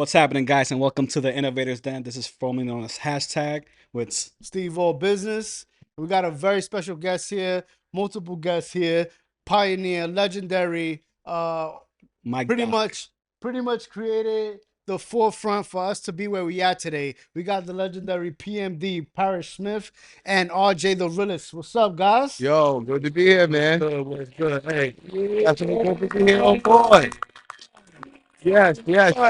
What's happening, guys, and welcome to the Innovators Den. This is formerly known as hashtag with Steve All Business. We got a very special guest here, multiple guests here, pioneer, legendary, Mike pretty Doc. much pretty much created the forefront for us to be where we are today. We got the legendary PMD, Parish Smith, and RJ the Realist. What's up, guys? Yo, good to be here, man. What's good? Hey, Definitely good to be here on board. Yes. Let's go,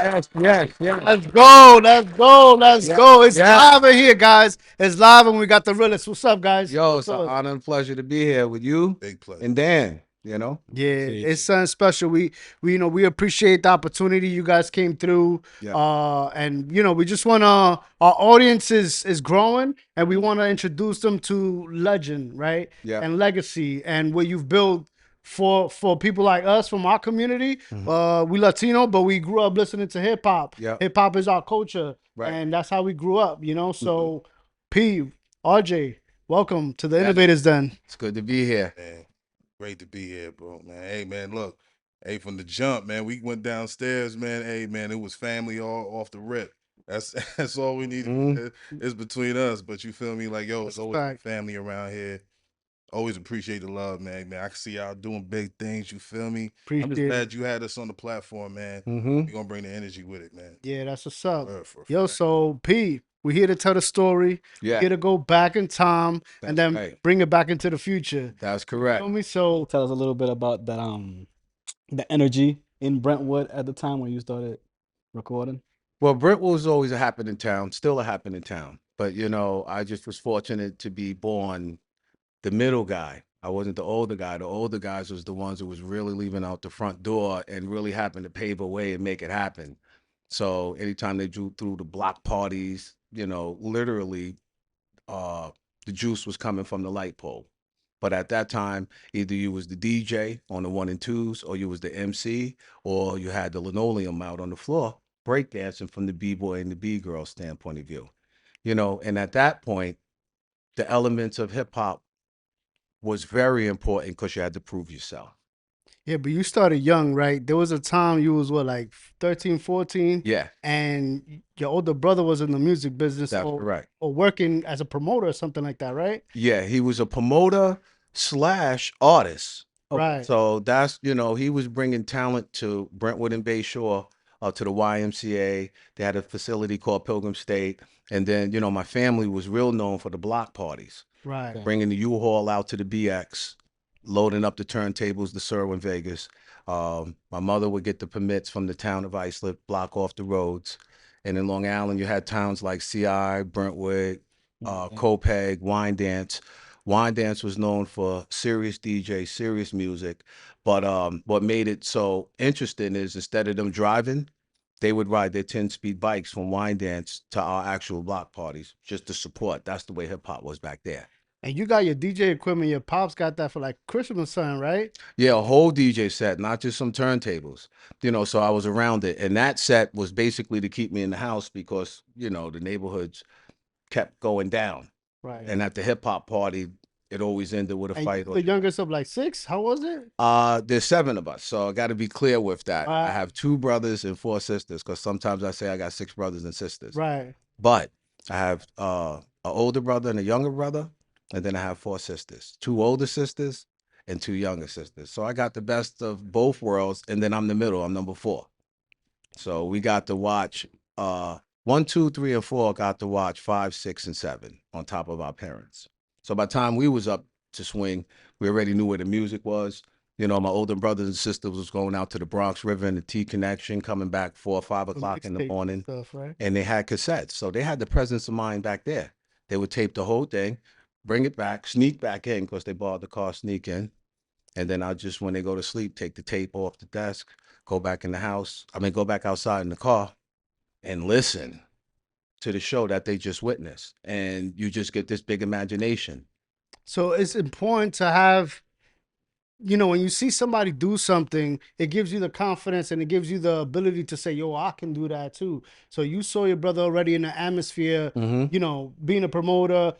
let's go, let's Yeah, go. It's yeah. live in here, guys. It's live, and we got the Realist. What's up, guys? Yo, What's it's an up? honor and pleasure to be here with you big pleasure. and Dan, you know? Yeah, See. it's something special. We appreciate the opportunity you guys came through. Yeah. And we just wanna our audience is growing and we wanna introduce them to legend, right? Yeah. And legacy and what you've built for people like us from our community. We Latino, but we grew up listening to hip hop. Yeah. Hip hop is our culture, Right. and that's how we grew up, So P, RJ, welcome to the Yeah. Innovators Den. It's good to be here. Man, great to be here, bro. Man, hey, man, look, hey, from the jump, man, we went downstairs, man. Hey, man, it was family all off the rip. That's that's all we need. Mhm. It's between us, but you feel me? Like, yo, it's That's a always fact. family around here. Always appreciate the love, man. Man, I can see y'all doing big things. You feel me? I'm just Appreciate it. glad you had us on the platform, man. Mm-hmm. We're gonna bring the energy with it, man. Yeah, that's what's up. For Yo, fact. so P, we're here to tell the story. Yeah. Here to go back in time and That's then right. bring it back into the future. That's You correct. feel me? So Tell us a little bit about that the energy in Brentwood at the time when you started recording. Well, Brentwood was always a happening town, still a happening town. But, I just was fortunate to be born the middle guy. I wasn't the older guy. The older guys was the ones who was really leaving out the front door and really happened to pave a way and make it happen. So anytime they drew through the block parties, literally uh the juice was coming from the light pole. But at that time, either you was the DJ on the one and twos, or you was the MC, or you had the linoleum out on the floor breakdancing from the B-boy and the B-girl standpoint of view. And at that point, the elements of hip hop was very important because you had to prove yourself. yeah, but you started young, right? There was a time you was what, like 13, 14, Yeah, and your older brother was in the music business that's or correct. working as a promoter or something like that, right? Yeah, he was a promoter slash artist. Right. So that's, he was bringing talent to Brentwood and Bayshore, to the YMCA. They had a facility called Pilgrim State. And then, my family was real known for the block parties, Right. Okay. bringing the U-Haul out to the BX, loading up the turntables, the Sir in Vegas. My mother would get the permits from the town of Islip, block off the roads. And in Long Island, you had towns like CI, Brentwood, Okay. Copeg, Wine Dance. Wine Dance was known for serious DJ, serious music. But what made it so interesting is instead of them driving, they would ride their 10-speed bikes from Wine Dance to our actual block parties just to support. That's the way hip hop was back there. And you got your DJ equipment, your pops got that for like Christmas time, right? Yeah, a whole DJ set, not just some turntables. So I was around it. And that set was basically to keep me in the house because, the neighborhoods kept going down. Right. And at the hip hop party, it always ended with a And fight. you the youngest of like 6? How was it? There's 7 of us, so I got to be clear with that. I Right. have 2 brothers and 4 sisters, because sometimes I say I got 6 brothers and sisters. Right. But I have an older brother and a younger brother, and then I have 4 sisters, 2 older sisters and 2 younger sisters. So I got the best of both worlds, and then I'm the middle. I'm number 4. So we got to watch 1, 2, 3, and 4 got to watch 5, 6, and 7 on top of our parents. So by the time we was up to swing, we already knew where the music was. My older brothers and sisters was going out to the Bronx River and the T Connection, coming back 4 or 5 The o'clock in the mixtape morning, stuff, right? and they had cassettes. So they had the presence of mind back there. They would tape the whole thing, bring it back, sneak back in because they borrowed the car, sneak in. And then I just, when they go to sleep, take the tape off the desk, go back in the house. Go back outside in the car and listen to the show that they just witnessed. And you just get this big imagination. So it's important to have, when you see somebody do something, it gives you the confidence and it gives you the ability to say, yo, I can do that too. So you saw your brother already in the atmosphere, Mm-hmm. being a promoter,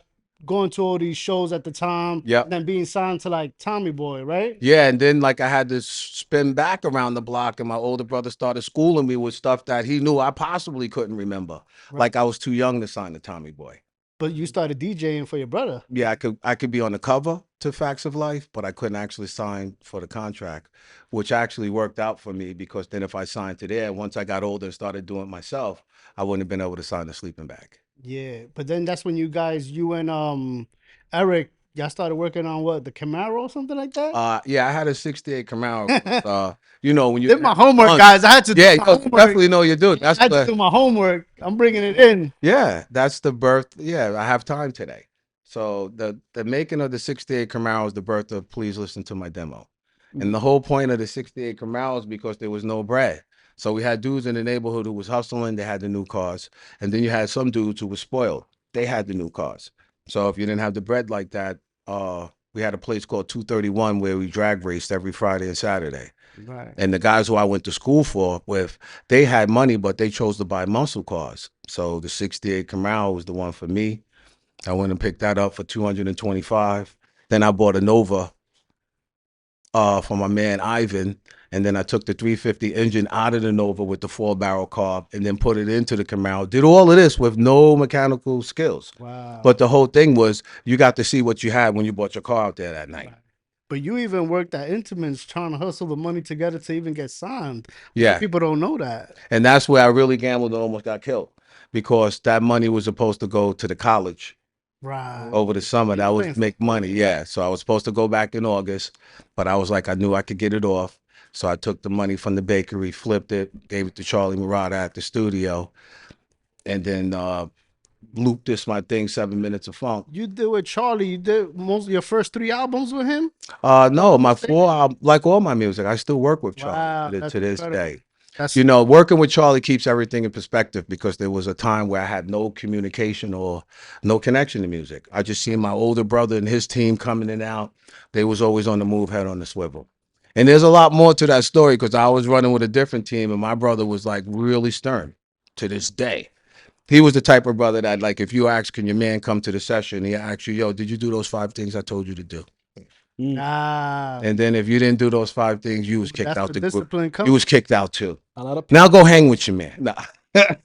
going to all these shows at the time. Yep. And then being signed to like Tommy Boy, right? Yeah, and then like I had to spin back around the block, and my older brother started schooling me with stuff that he knew I possibly couldn't remember. Right. Like I was too young to sign to Tommy Boy. But you started DJing for your brother. Yeah, I could be on the cover to Facts of Life, but I couldn't actually sign for the contract, which actually worked out for me because then if I signed to there, once I got older and started doing it myself, I wouldn't have been able to sign the sleeping bag. Yeah. But then that's when you and Eric, y'all started working on what, the Camaro or something like that? Yeah, I had a '68 Camaro. When you Did my have homework, fun- guys. I had to do Yeah, my you homework. definitely know you do. I That's had to the do my homework. I'm bringing it in. Yeah, that's the birth. Yeah, I have time today. So the making of the '68 Camaro is the birth of Please Listen to My Demo. And the whole point of the '68 Camaro is because there was no bread. So we had dudes in the neighborhood who was hustling, they had the new cars. And then you had some dudes who were spoiled. They had the new cars. So if you didn't have the bread like that, we had a place called 231 where we drag raced every Friday and Saturday. Right. And the guys who I went to school with, they had money, but they chose to buy muscle cars. So the '68 Camaro was the one for me. I went and picked that up for $225. Then I bought a Nova for my man Ivan. And then I took the 350 engine out of the Nova with the 4-barrel carb and then put it into the Camaro. Did all of this with no mechanical skills. Wow. But the whole thing was you got to see what you had when you bought your car out there that night. Right. But you even worked at Intimates trying to hustle the money together to even get signed. Yeah. People don't know that. And that's where I really gambled and almost got killed because that money was supposed to go to the college Right. over the summer. You That playing was make money. Yeah. So I was supposed to go back in August, but I was like, I knew I could get it off. So I took the money from the bakery, flipped it, gave it to Charlie Murata at the studio, and then looped this my thing, 7 Minutes of Funk. You did with Charlie. You did most of your first 3 albums with him. No, my 4 like all my music, I still work with Charlie Wow, to that's this incredible. day. That's Working with Charlie keeps everything in perspective because there was a time where I had no communication or no connection to music. I just seen my older brother and his team coming in and out. They was always on the move, head on the swivel. And there's a lot more to that story because I was running with a different team and my brother was like really stern to this day. He was the type of brother that like if you ask, can your man come to the session, he asks you, yo, did you do those 5 things I told you to do? nah. And then if you didn't do those 5 things, you was kicked That's out the the group. discipline You coming. was kicked out too. A lot of Now go hang with your man. Nah.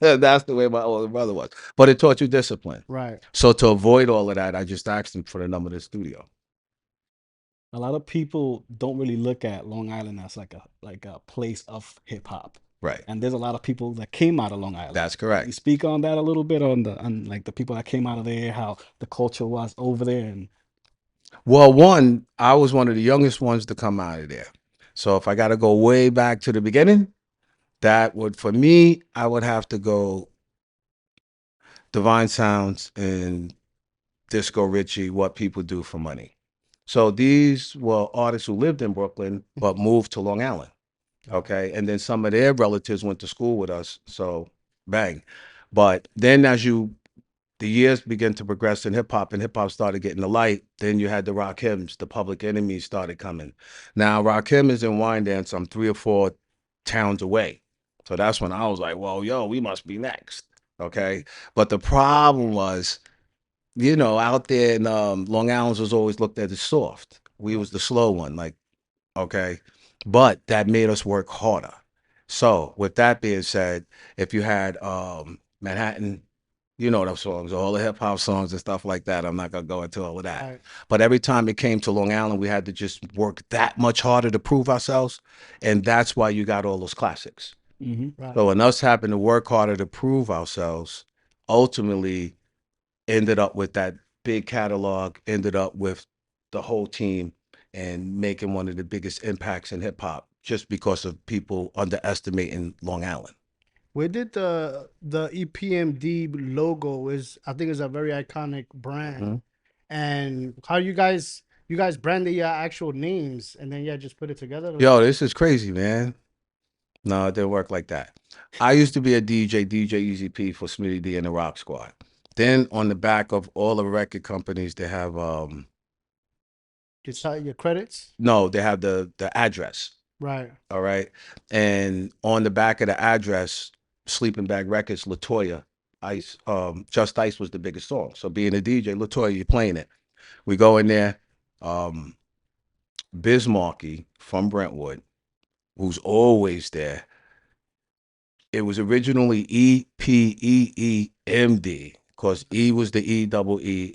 That's the way my older brother was. But it taught you discipline. Right. So to avoid all of that, I just asked him for the number of the studio. a lot of people don't really look at Long Island as like a place of hip hop. Right. And there's a lot of people that came out of Long Island. That's Can you correct. speak on that a little bit on like the people that came out of there, how the culture was over there, and Well, one, I was one of the youngest ones to come out of there. So if I got to go way back to the beginning, that would, for me, I would have to go Divine Sounds and Disco Richie, What People Do for Money. So these were artists who lived in Brooklyn but moved to Long Island. Okay. And then some of their relatives went to school with us. So bang. But then as the years began to progress in hip hop and hip hop started getting the light, then you had the Rakims, the Public Enemies started coming. Now Rakim is in Wyandanch. I'm 3 or 4 towns away. So that's when I was like, well, yo, we must be next. Okay. But the problem was, out there in Long Island was always looked at as soft. We was the slow one, like, okay. But that made us work harder. So with that being said, if you had Manhattan, those songs, all the hip hop songs and stuff like that. I'm not gonna go into all of that. Right. But every time it came to Long Island, we had to just work that much harder to prove ourselves. And that's why you got all those classics. Right. So when us having to work harder to prove ourselves, ultimately ended up with that big catalog, ended up with the whole team and making one of the biggest impacts in hip hop just because of people underestimating Long Island. Where did the EPMD logo is? I think it's a very iconic brand. Mhm. And how you guys branded your actual names and then just put it together. Yo, this is crazy, man. No, it didn't work like that. I used to be a DJ Easy P for Smitty D and the Rock Squad. Then on the back of all the record companies, they have Just your credits. no, they have the address. Right. All right. And on the back of the address, Sleeping Bag Records, Latoya Ice, Just Ice was the biggest song. So being a DJ, Latoya, you're playing it. We go in there, um, Bismarcky from Brentwood, who's always there. It was originally EPEEMD because E was the E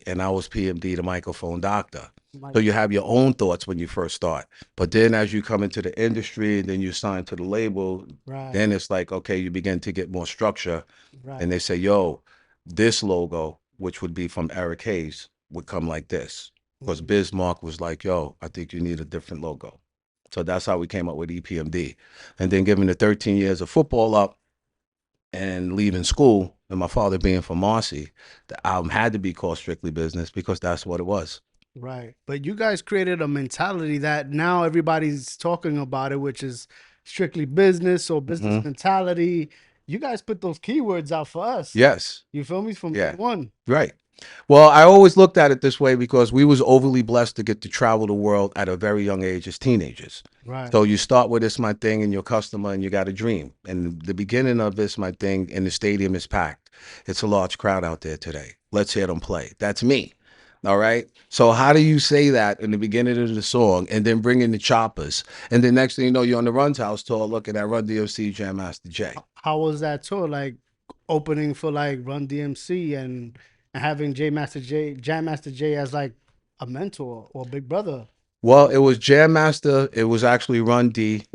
and I was PMD, the microphone doctor. So you have your own thoughts when you first start. But then as you come into the industry and then you sign to the label, Right. then it's like, okay, you begin to get more structure. Right. And they say, yo, this logo, which would be from Eric Hayes, would come like this. Because Bismarck was like, yo, I think you need a different logo. So that's how we came up with EPMD. And then given the 13 years of football up and leaving school, and my father being from Marcy, the album had to be called Strictly Business because that's what it was. Right. But you guys created a mentality that now everybody's talking about it, which is strictly business or business mentality. You guys put those keywords out for us. Yes. You feel me? From Yeah. day one. Right. Well, I always looked at it this way because we was overly blessed to get to travel the world at a very young age as teenagers. Right. So you start with It's My Thing and your customer and you got a dream. And the beginning of It's My Thing and the stadium is packed. It's a large crowd out there today. Let's hear them play. That's me. All right. So how do you say that in the beginning of the song and then bring in the choppers? And the next thing you know, you're on the Run's House tour looking at Run DMC Jam Master Jay. How was that tour? Like opening for like Run DMC and having Jam Master Jay as like a mentor or big brother. Well, it was Jam Master. It was actually Run D,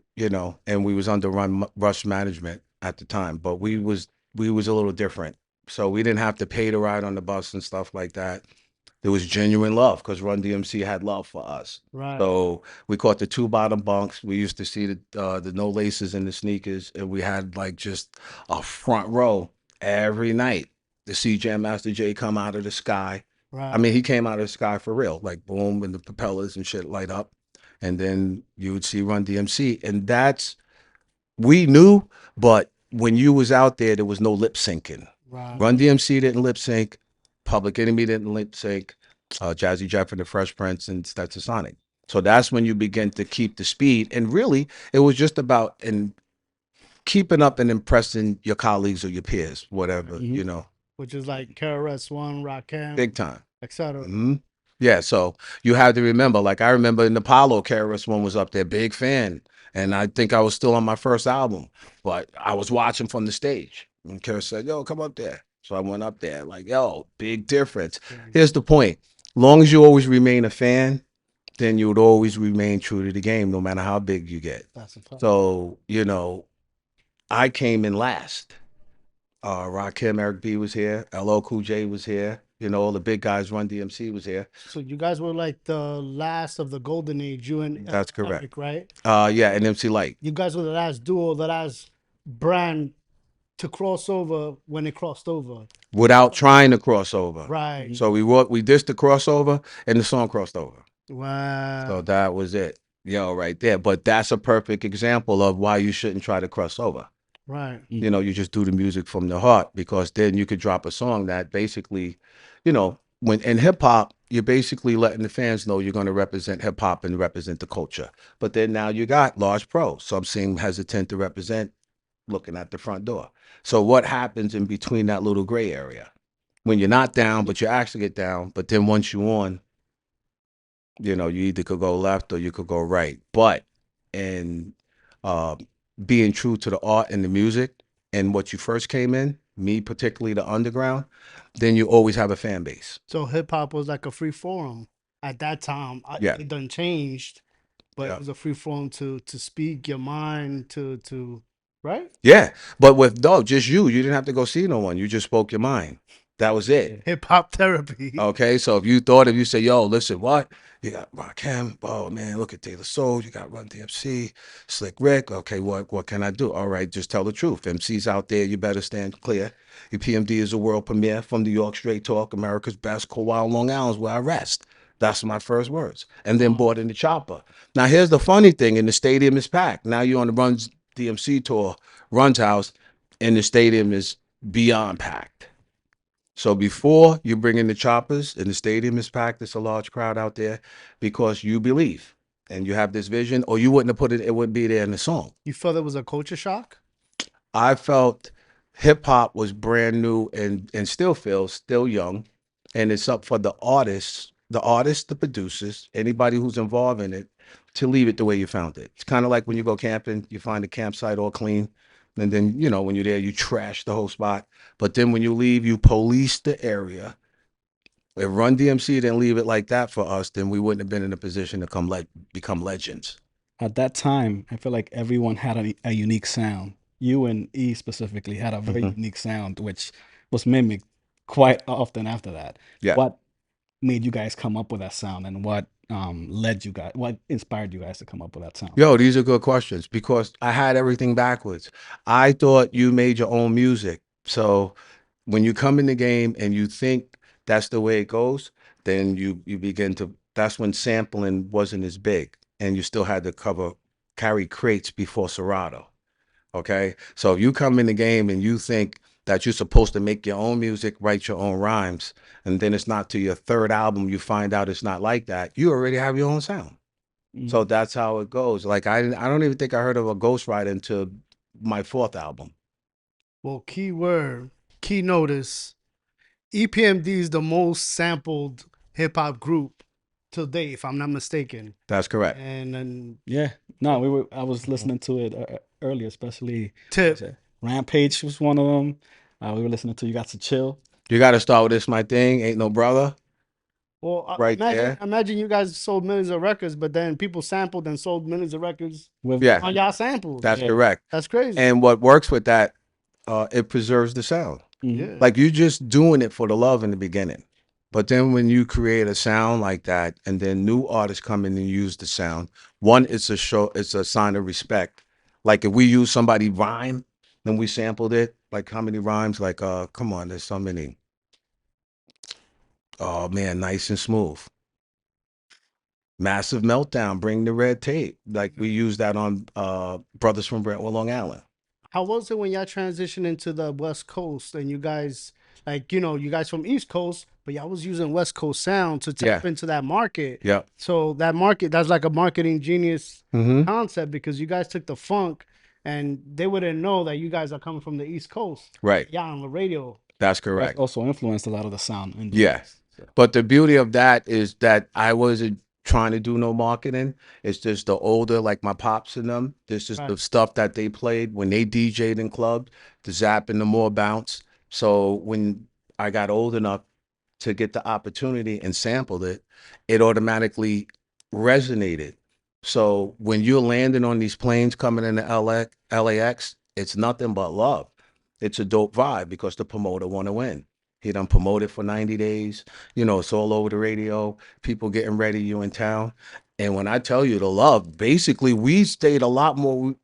and we was under Rush management at the time. But we was a little different. So we didn't have to pay to ride on the bus and stuff like that. There was genuine love because Run DMC had love for us. Right. So we caught the 2 bottom bunks. We used to see the no laces in the sneakers, and we had like just a front row every night to see Jam Master Jay come out of the sky. Right. I mean, he came out of the sky for real, like boom, and the propellers and shit light up. And then you would see Run DMC. And we knew, but when you was out there was no lip syncing. Right. Run DMC didn't lip sync. Public Enemy didn't lip sync. Jazzy Jeff and the Fresh Prince and Stetsasonic. So that's when you begin to keep the speed. And really, it was just about keeping up and impressing your colleagues or your peers, whatever, Which is like KRS-One, Rakim, big time. etc. Yeah, so you have to remember, like I remember in Apollo, KRS-One was up there, big fan. And I think I was still on my first album, but I was watching from the stage. And KRS said, yo, come up there. So I went up there, like, yo, big difference. Here's the point. Long as you always remain a fan, then you would always remain true to the game, no matter how big you get. That's a fact. So, I came in last. Rakim, Eric B was here. LL Cool J was here. All the big guys, Run DMC was here. So you guys were like the last of the golden age. You and That's correct. Eric, right? Yeah, and MC Light. You guys were the last duo, the last brand to cross over when it crossed over. Without trying to cross over. Right. So we dissed the crossover and the song crossed over. Wow. So that was it. Right there. But that's a perfect example of why you shouldn't try to cross over. Right. You just do the music from the heart, because then you could drop a song that basically, when in hip hop, you're basically letting the fans know you're going to represent hip hop and represent the culture. But then now you got large pros. Some seem hesitant to represent looking at the front door. So what happens in between that little gray area when you're not down, but you actually get down? But then once you're on, you either could go left or you could go right. But in being true to the art and the music and what you first came in, me particularly the underground, then you always have a fan base. So hip hop was like a free forum at that time. Yeah. It done changed, but Yeah. it was a free forum to speak your mind, to right? Yeah, but with just you didn't have to go see no one. You just spoke your mind. That was it. Hip hop therapy. Okay, so if you say, yo, listen, what? You got Rakim, oh man, look at Taylor Soul, you got Run DMC, Slick Rick, okay, what can I do? All right, just tell the truth. MCs out there, you better stand clear. Your PMD is a world premiere from New York Straight Talk, America's best, Kowal, Long Island's where I rest. That's my first words. And then bought in the chopper. Now here's the funny thing, and the stadium is packed. Now you're on the Run DMC tour, Run's house, and the stadium is beyond packed. So before you bring in the choppers and the stadium is packed, it's a large crowd out there because you believe and you have this vision, or you wouldn't have put it, it wouldn't be there in the song. You felt it was a culture shock? I felt hip hop was brand new and still feels still young, and it's up for the artists, the producers, anybody who's involved in it, to leave it the way you found it. It's kind of like when you go camping, you find the campsite all clean, and then when you're there, you trash the whole spot. But then when you leave, you police the area. If Run DMC didn't leave it like that for us, then we wouldn't have been in a position to become legends. At that time, I feel like everyone had a unique sound. You and E specifically had a very unique sound, which was mimicked quite often after that. Yeah. What made you guys come up with that sound, and what what inspired you guys to come up with that sound? Yo, these are good questions because I had everything backwards. I thought you made your own music. So when you come in the game and you think that's the way it goes, then you begin to, that's when sampling wasn't as big and you still had to carry crates before Serato. Okay. So if you come in the game and you think that you're supposed to make your own music, write your own rhymes, and then it's not to your third album you find out it's not like that, you already have your own sound. So that's how it goes. Like I don't even think I heard of a ghostwriter until my fourth album. Well, key notice, EPMD is the most sampled hip hop group till date, if I'm not mistaken. That's correct. And then Yeah, no, I was listening to it earlier, especially Tip. Rampage was one of them. We were listening to You Got to Chill. You got to start with This My Thing, Ain't No Brother. Well, Right there. imagine you guys sold millions of records, but then people sampled and sold millions of records With Yeah, on y'all samples. that's correct. That's crazy. And what works with that, it preserves the sound. yeah. Like you're just doing it for the love in the beginning. But then when you create a sound like that, and then new artists come in and use the sound, one, it's a sign of respect. Like if we use somebody rhyme, then we sampled it. Like how many rhymes? Like come on, there's so many. Oh man, Nice and Smooth. Massive Meltdown, Bring the Red Tape. Like we use that on Brothers from Brentwood, Long Island. How was it when y'all transitioned into the West Coast and you guys, like, you guys from East Coast, but y'all was using West Coast sound to tap into that market? Yep. So that market, that's like a marketing genius Mm-hmm. concept, because you guys took the funk and they wouldn't know that you guys are coming from the East Coast. Right. Yeah, on the radio. That's That correct. also influenced a lot of the sound. In the Yeah. West, so. But the beauty of that is that I wasn't trying to do no marketing. It's just the older, like my pops and them. This is the stuff that they played when they DJ'd in clubs, the Zap and the More Bounce. So when I got old enough to get the opportunity and sampled it, it automatically resonated. So when you're landing on these planes coming into LAX, it's nothing but love. It's a dope vibe because the promoter want to win. He done promoted for 90 days. It's all over the radio. People getting ready, you in town. And when I tell you the love, basically we stayed a lot more.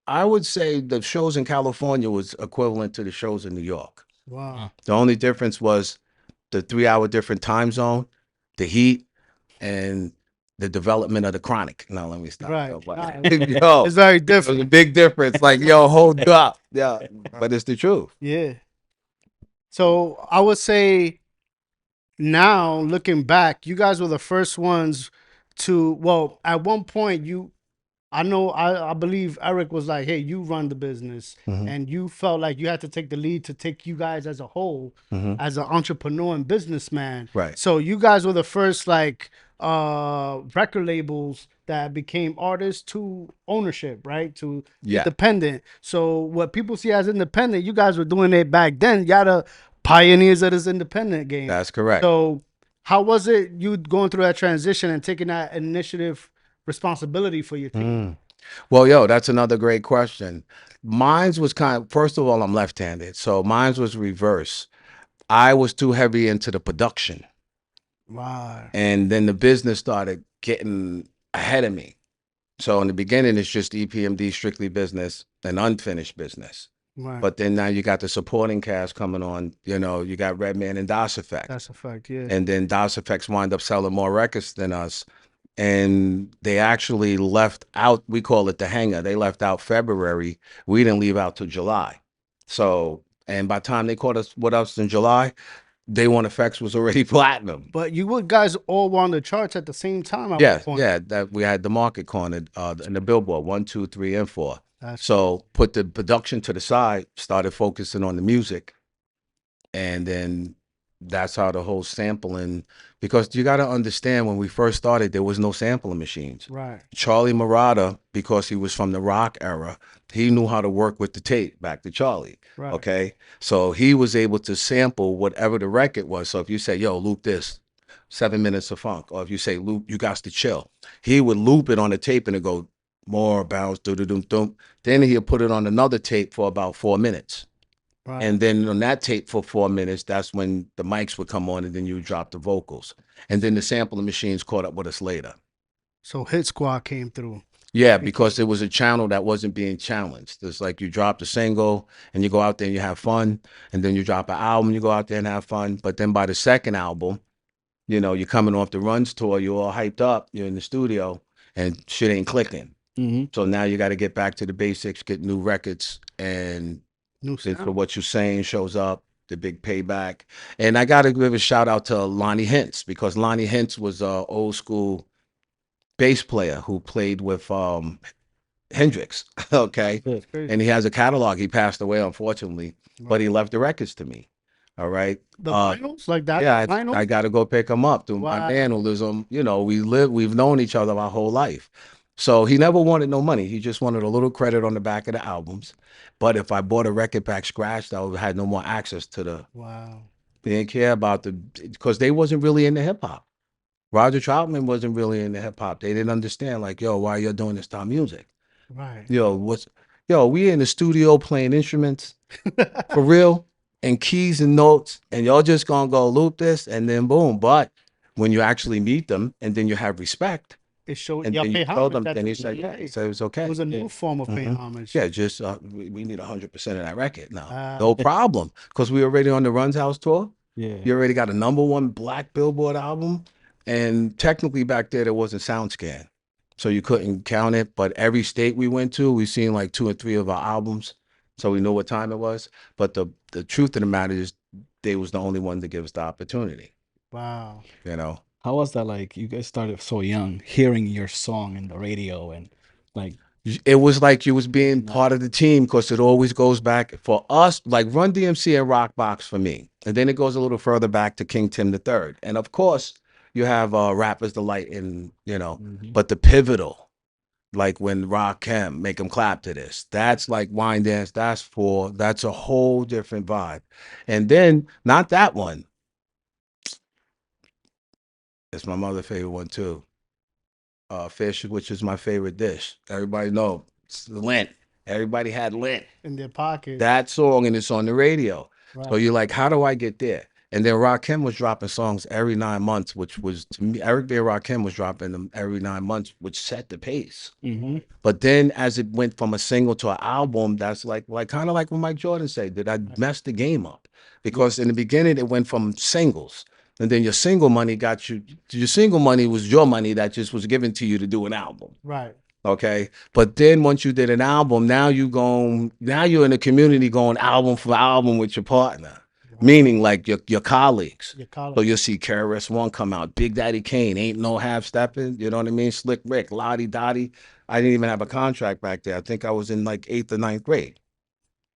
I would say the shows in California was equivalent to the shows in New York. Wow. The only difference was the 3-hour different time zone, the heat, and the development of the chronic. Now let me stop. Right. Yo, but- Nah, yo, it's very it was different. a big difference. Like, yo, hold up. Yeah. But it's the truth. Yeah. So I would say now, looking back, you guys were the first ones to, well, at one point I believe Eric was like, hey, you run the business, and you felt like you had to take the lead to take you guys as a whole, as an entrepreneur and businessman. Right. So you guys were the first record labels that became artists to ownership, right? To Yeah. independent. So what people see as independent, you guys were doing it back then. Y'all the pioneers of this independent game. That's correct. So how was it you going through that transition and taking that initiative responsibility for your team? Well, yo, that's another great question. Mine's was first of all, I'm left-handed. So mine's was reverse. I was too heavy into the production. Wow. And then the business started getting ahead of me. So in the beginning, it's just EPMD, strictly business and unfinished business. Right. But then now you got the supporting cast coming on. You got Redman and DOS Effect. That's a fact, yeah. And then DOS Effects wind up selling more records than us. And they actually left out, we call it the hangar. They left out February. We didn't leave out till July. So, and by the time they caught us with us in July, Day One Effects was already platinum. But you guys all were on the charts at the same time at one Yeah, point. yeah, that we had the market cornered in the Billboard 1, 2, 3, and 4. That's So put the production to the side, started focusing on the music, and then that's how the whole sampling. Because you got to understand, when we first started, there was no sampling machines. right. Charlie Murata, because he was from the rock era, he knew how to work with the tape. Back to Charlie. Right. Okay, so he was able to sample whatever the record was. So if you say, "Yo, loop this," 7 minutes of funk, or if you say, "Loop, you got to chill," he would loop it on the tape and it go more bounce, do do do do. Then he'll put it on another tape for about 4 minutes. Right. And then on that tape for 4 minutes, that's when the mics would come on, and then you drop the vocals. And then the sampling machines caught up with us later. So Hit Squad came through. Yeah, because it was a channel that wasn't being challenged. It's like you drop the single and you go out there and you have fun, and then you drop an album, you go out there and have fun. But then by the second album, you're coming off the Runs tour, you're all hyped up, you're in the studio, and shit ain't clicking. So now you got to get back to the basics, get new records, and New for sound. what you're saying shows up, the big payback. And I got to give a shout out to Lonnie Hintz, because Lonnie Hintz was a old school bass player who played with Hendrix. Okay. Yeah. Crazy. And he has a catalog. He passed away, unfortunately, but he left the records to me. All right. The vinyls like that. Yeah, vinyl? I got to go pick him up. Through my Wow. man who lives on, we've known each other our whole life. So he never wanted no money. He just wanted a little credit on the back of the albums. But if I bought a record back scratched, I had no more access to the. Wow. They didn't care about because they wasn't really into hip hop. Roger Troutman wasn't really into hip hop. They didn't understand, like, yo, why you're doing this style music? Right. We in the studio playing instruments for real, and keys and notes, and y'all just gonna go loop this and then boom. But when you actually meet them and then you have respect, It showed and y'all then pay you told homage. them, That's then he what said, it yeah, is. he said it was okay. It was a new Yeah. form of paying Mhm. homage. Yeah, just we need 100% of that record now. Ah. No problem, because we already on the Runs House tour. Yeah. You already got a #1 Black Billboard album, and technically back there wasn't SoundScan, so you couldn't count it. But every state we went to, we seen like 2 or 3 of our albums, so we know what time it was. But the truth of the matter is, they was the only one to give us the opportunity. Wow. How was that like? You guys started so young, hearing your song in the radio, and like, It was like you was being Yeah. part of the team, because it always goes back for us, like Run DMC and Rockbox for me. And then it goes a little further back to King Tim III. And of course, you have Rappers Delight and, but the pivotal, like when Rakim, Make 'em Clap to This, that's like Wine Dance, that's a whole different vibe. And then, not that one, it's my mother's favorite one too. Fish, which is my favorite dish. Everybody know it's Lent. Everybody had Lent. In their pocket. That song, and it's on the radio. Right. So you're like, how do I get there? And then Rakim was dropping songs every 9 months, which was, to me, Eric B. and Rakim was dropping them every 9 months, which set the pace. But then as it went from a single to an album, that's like kind of like what Mike Jordan said, did I mess the game up? Because in the beginning, it went from singles. And then your single money was your money that just was given to you to do an album. Right. Okay. But then once you did an album, now you're in the community going album for album with your partner. Wow. Meaning like your colleagues. So you'll see KRS-One come out, Big Daddy Kane, Ain't No Half Stepping, you know what I mean? Slick Rick, Lottie Dottie. I didn't even have a contract back there. I think I was in like 8th or 9th grade.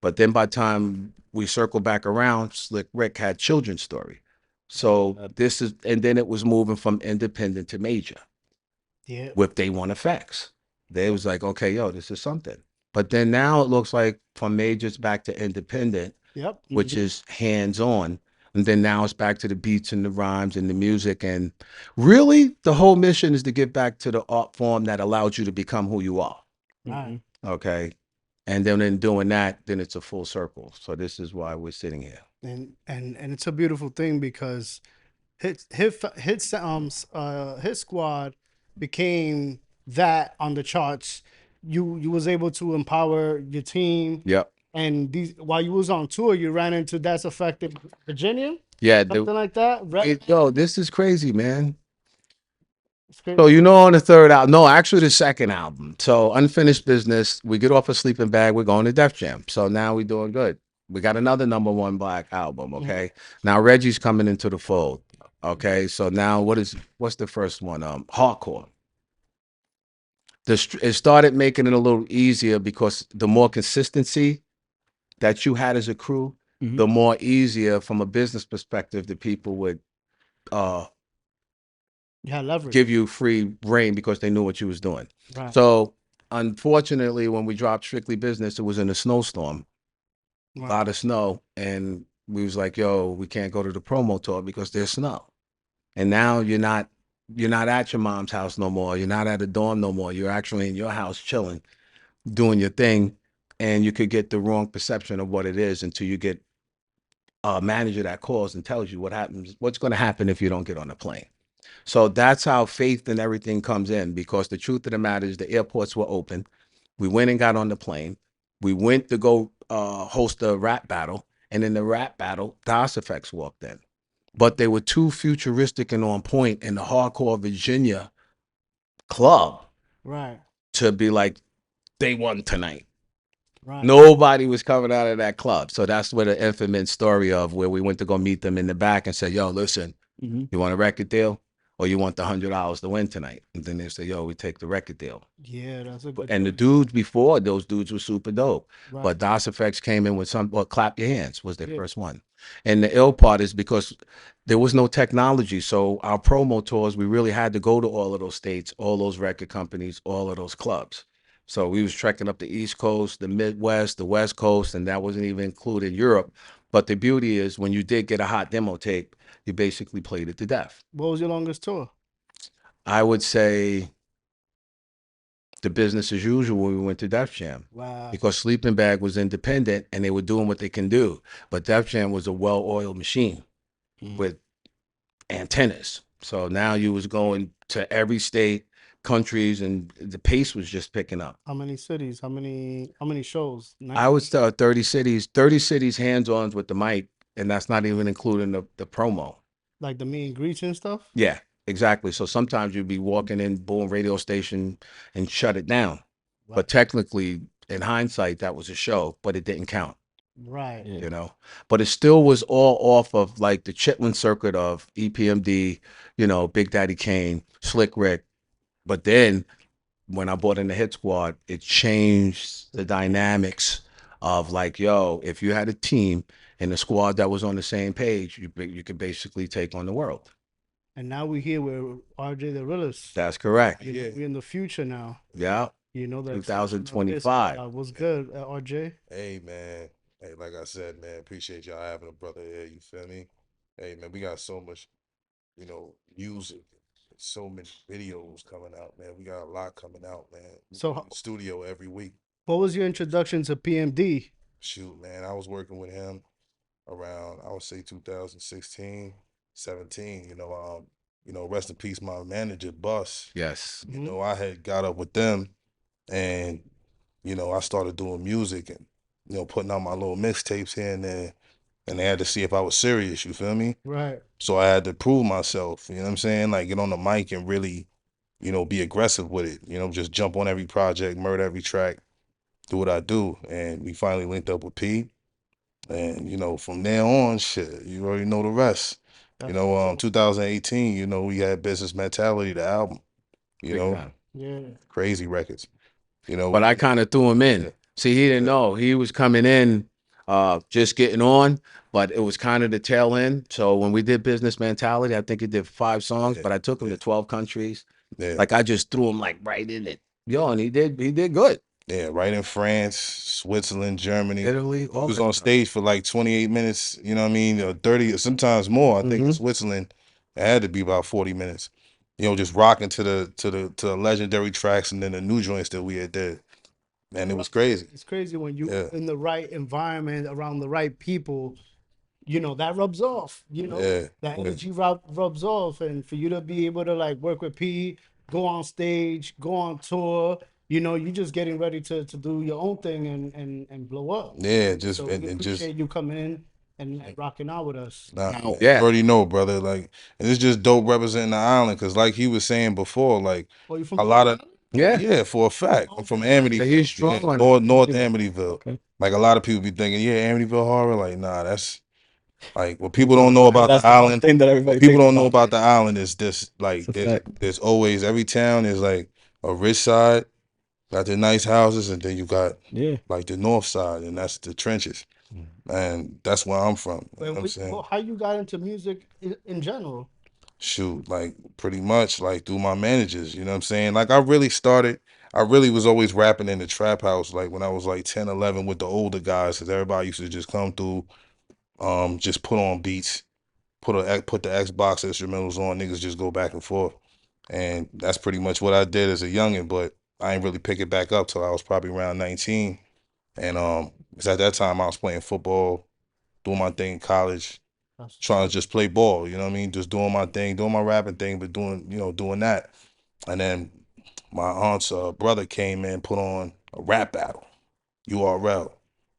But then by the time we circle back around, Slick Rick had Children's Story. So and then it was moving from independent to major. Yeah. With Day One Effects. They was like, okay, yo, this is something. But then now it looks like from majors back to independent, Yep. which is hands-on. And then now it's back to the beats and the rhymes and the music. And really, the whole mission is to get back to the art form that allows you to become who you are. Right. Okay. And then in doing that, then it's a full circle. So this is why we're sitting here. And it's a beautiful thing, because Hit Squad became that on the charts. You was able to empower your team. Yep. And while you was on tour, you ran into That's Affected Virginia. Yeah. Something like that. Yo, this is crazy, man. It's crazy. So on the third album, no, actually the second album. So Unfinished Business, we get off a sleeping bag, we're going to Def Jam. So now we're doing good. We got another #1 black album. Okay, now Reggie's coming into the fold. Okay, so now what's the first one? Hardcore. It started making it a little easier because the more consistency that you had as a crew, the more easier from a business perspective the people would leverage. give you free reign because they knew what you was doing. Right. So unfortunately, when we dropped Strictly Business, it was in a snowstorm, a lot of snow, and we was like, yo, we can't go to the promo tour because there's snow. And now you're not at your mom's house no more. You're not at a dorm no more. You're actually in your house chilling, doing your thing, and you could get the wrong perception of what it is until you get a manager that calls and tells you what's going to happen if you don't get on the plane. So that's how faith and everything comes in, because the truth of the matter is the airports were open. We went and got on the plane. We went to go host a rap battle, and in the rap battle, DOS Effects walked in. But they were too futuristic and on point in the hardcore Virginia club to be like, they won tonight. Nobody was coming out of that club. So that's where the infamous story of where we went to go meet them in the back and said, yo, listen, you want a record deal or you want the $100 to win tonight? And then they say, yo, we take the record deal. Yeah, that's a good. And the dudes before, those dudes were super dope. But DOS Effects came in with Clap Your Hands was their first one. And the ill part is because there was no technology. So our promo tours, we really had to go to all of those states, all those record companies, all of those clubs. So we was trekking up the East Coast, the Midwest, the West Coast, and that wasn't even included Europe. But the beauty is when you did get a hot demo tape, you basically played it to death. What was your longest tour? I would say the business as usual when we went to Def Jam. Wow. Because Sleeping Bag was independent and they were doing what they can do. But Def Jam was a well-oiled machine with antennas. So now you was going to every state, countries, and the pace was just picking up. How many cities? How many shows? 90? I would start 30 cities hands-ons with the mic, and that's not even including the promo. Like the meet and greets and stuff? Yeah, exactly. So sometimes you'd be walking in, boom, radio station, and shut it down. Wow. But technically, in hindsight, that was a show, but it didn't count. Right. You know, but it still was all off of like the Chitlin circuit of EPMD, you know, Big Daddy Kane, Slick Rick. But then when I bought in the Hit Squad, it changed the dynamics of like, yo, if you had a team and a squad that was on the same page, you could basically take on the world. And now we're here with RJ the Realist. That's correct. We're in the future now. Yeah. You know that 2025. What's good, RJ? Hey, man. Hey, like I said, man, appreciate y'all having a brother here. You feel me? Hey, man, we got so much, you know, music, so many videos coming out, man. We got a lot coming out, man. So in the studio every week. What was your introduction to PMD? Shoot, man, I was working with him around, I would say 2016, 17. You know, rest in peace, my manager, Bus. Yes. You know, I had got up with them, and you know, I started doing music and, you know, putting out my little mixtapes here and there, and they had to see if I was serious, you feel me? Right. So I had to prove myself, you know what I'm saying? Like, get on the mic and really, you know, be aggressive with it, you know, just jump on every project, murder every track, do what I do. And we finally linked up with Pete. And, you know, from there on, shit, you already know the rest. You know, 2018, you know, we had Business Mentality, the album, you know, crazy records. You know, but I kind of threw him in. Yeah. See, he didn't know. He was coming in, just getting on, but it was kind of the tail end. So when we did Business Mentality, I think he did 5 songs, but I took him to 12 countries. Yeah. Like I just threw him like right in it. Yo, and he did good. Yeah, right in France, Switzerland, Germany, Italy. He was on stage for like 28 minutes, you know what I mean? Or 30, or sometimes more. I think in Switzerland, it had to be about 40 minutes. You know, just rocking to the legendary tracks and then the new joints that we had did. Man, it was crazy. It's crazy when you in the right environment around the right people, you know, that rubs off, you know, that energy rubs off. And for you to be able to like work with P, go on stage, go on tour, you know, you just getting ready to do your own thing and blow up. Yeah, just so and appreciate just you coming in and rocking out with us. Nah, you already know, brother. Like, and it's just dope representing the island, because like he was saying before, like a lot of for a fact. I'm from Amity. He's strong. North Amityville. Okay. Like a lot of people be thinking, yeah, Amityville Horror. Like, nah, that's like what people don't know about That's the the one island. thing that What everybody people thinks don't know about. about the island is this. Like, It's a fact. there's always every town is like a rich side, got the nice houses, and then you got Yeah. like the north side, and that's the trenches. And that's where I'm from. You know what I'm saying? How you got into music in general? Shoot, like pretty much like through my managers, you know what I'm saying? Like I really was always rapping in the trap house, like when I was like 10, 11 with the older guys, because everybody used to just come through, just put on beats, put the Xbox instrumentals on, niggas just go back and forth. And that's pretty much what I did as a youngin', but I ain't really pick it back up till I was probably around 19. And because at that time I was playing football, doing my thing in college, trying to just play ball, you know what I mean? Just doing my thing, doing my rapping thing, but doing that. And then my aunt's brother came in, put on a rap battle, URL,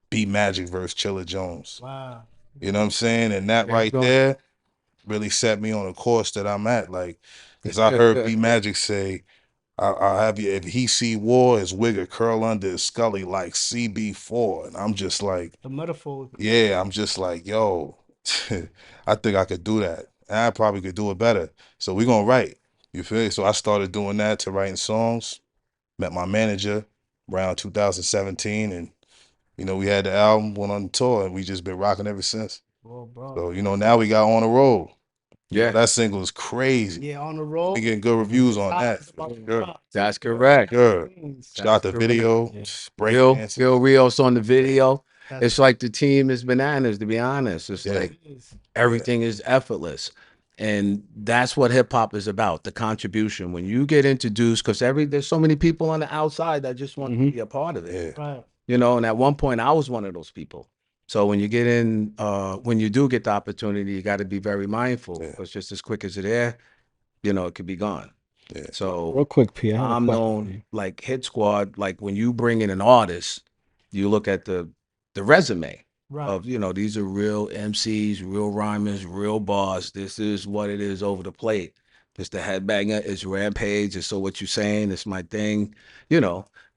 Beat Magic versus Chilla Jones. Wow. You know what I'm saying? And that right there really set me on a course that I'm at. Like, because I heard Beat Magic say, I'll have you, if he see war, his wig will curl under his scully like CB4. And I'm just like, The metaphor. yeah, I'm just like, yo, I think I could do that. And I probably could do it better. So we're gonna write. You feel me? So I started doing that to writing songs. Met my manager around 2017, and we had the album, went on tour, and we just been rocking ever since. Oh, bro. So now we got On the Road. Yeah. That single is crazy. Yeah, on the road. We getting good reviews on that. Sure. That's correct. Sure. Shot the correct. video, Yeah. break Gil dancing. Rios on the video. That's It's like the team is bananas, to be honest. It's Yeah. like everything is effortless. And that's what hip hop is about, the contribution. When you get introduced, because there's so many people on the outside that just want to be a part of it. Yeah. right. And at one point I was one of those people. So when you get in, when you do get the opportunity, you got to be very mindful, Yeah. because just as quick as it is, it could be gone. Yeah. So Real quick, P, I have a I'm question for known you. like Hit Squad. Like when you bring in an artist, you look at the resume Right. of these are real MCs, real rhymers, real bars. This is what it is over the plate. It's the headbanger. It's Rampage. It's So What You Saying. It's My Thing.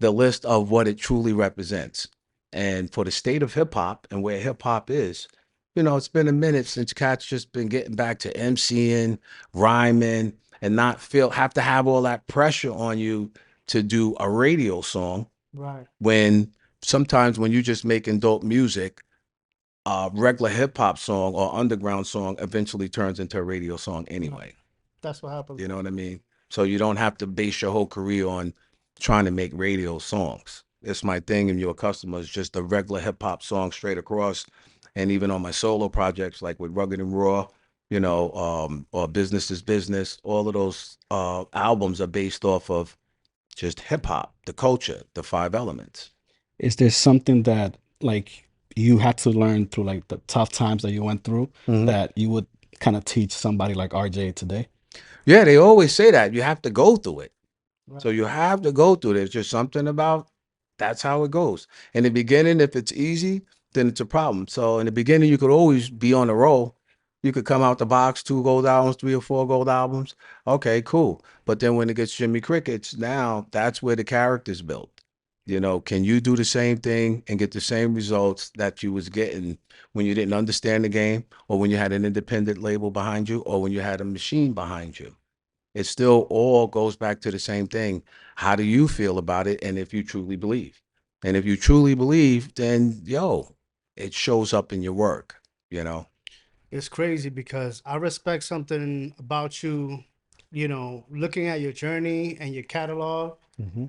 The list of what it truly represents. And for the state of hip hop and where hip hop is, it's been a minute since cats just been getting back to MCing, rhyming, and not have to have all that pressure on you to do a radio song, Right. when sometimes when you're just making dope music, a regular hip hop song or underground song eventually turns into a radio song anyway. That's what happens. You know what I mean? So you don't have to base your whole career on trying to make radio songs. It's My Thing, and your customer is just a regular hip hop song straight across. And even on my solo projects, like with Rugged and Raw, or Business is Business, all of those albums are based off of just hip hop, the culture, the 5 elements. Is there something that like you had to learn through like the tough times that you went through that you would kind of teach somebody like RJ today? Yeah, they always say that you have to go through it. Right. So you have to go through it. There's just something about that's how it goes. In the beginning, if it's easy, then it's a problem. So in the beginning, you could always be on the roll. You could come out the box, 2 gold albums, 3 or 4 gold albums. Okay, cool. But then when it gets Jimmy Crickets, now that's where the character's built. Can you do the same thing and get the same results that you was getting when you didn't understand the game, or when you had an independent label behind you, or when you had a machine behind you? It still all goes back to the same thing. How do you feel about it? And if you truly believe. And if you truly believe, then it shows up in your work, It's crazy because I respect something about you, looking at your journey and your catalog.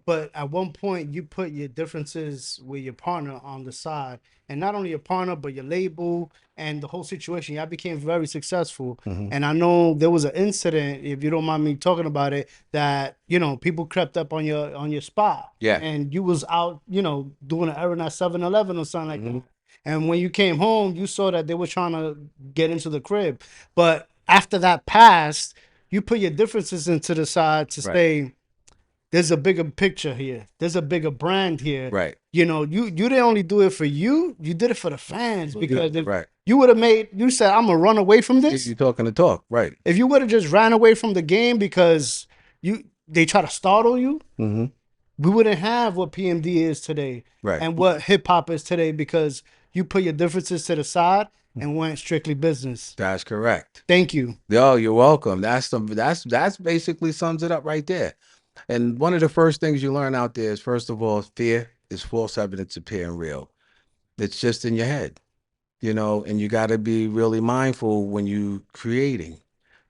But at one point, you put your differences with your partner on the side, and not only your partner, but your label and the whole situation. Y'all became very successful. And I know there was an incident, if you don't mind me talking about it, that people crept up on your spot. Yeah. And you was out, doing an errand at 7-Eleven or something like that. And when you came home, you saw that they were trying to get into the crib. But after that passed, you put your differences into the side to say, there's a bigger picture here. There's a bigger brand here. Right. You didn't only do it for you did it for the fans. Because if Right. you would have you said, I'm gonna run away from this. You're talking the talk, right? If you would have just ran away from the game because they try to startle you, we wouldn't have what PMD is today Right. and what hip hop is today because you put your differences to the side and went strictly business. That's correct. Thank you. Yo, you're welcome. That's basically sums it up right there. And one of the first things you learn out there is, first of all, fear is false evidence appearing real. It's just in your head, and you got to be really mindful when you creating.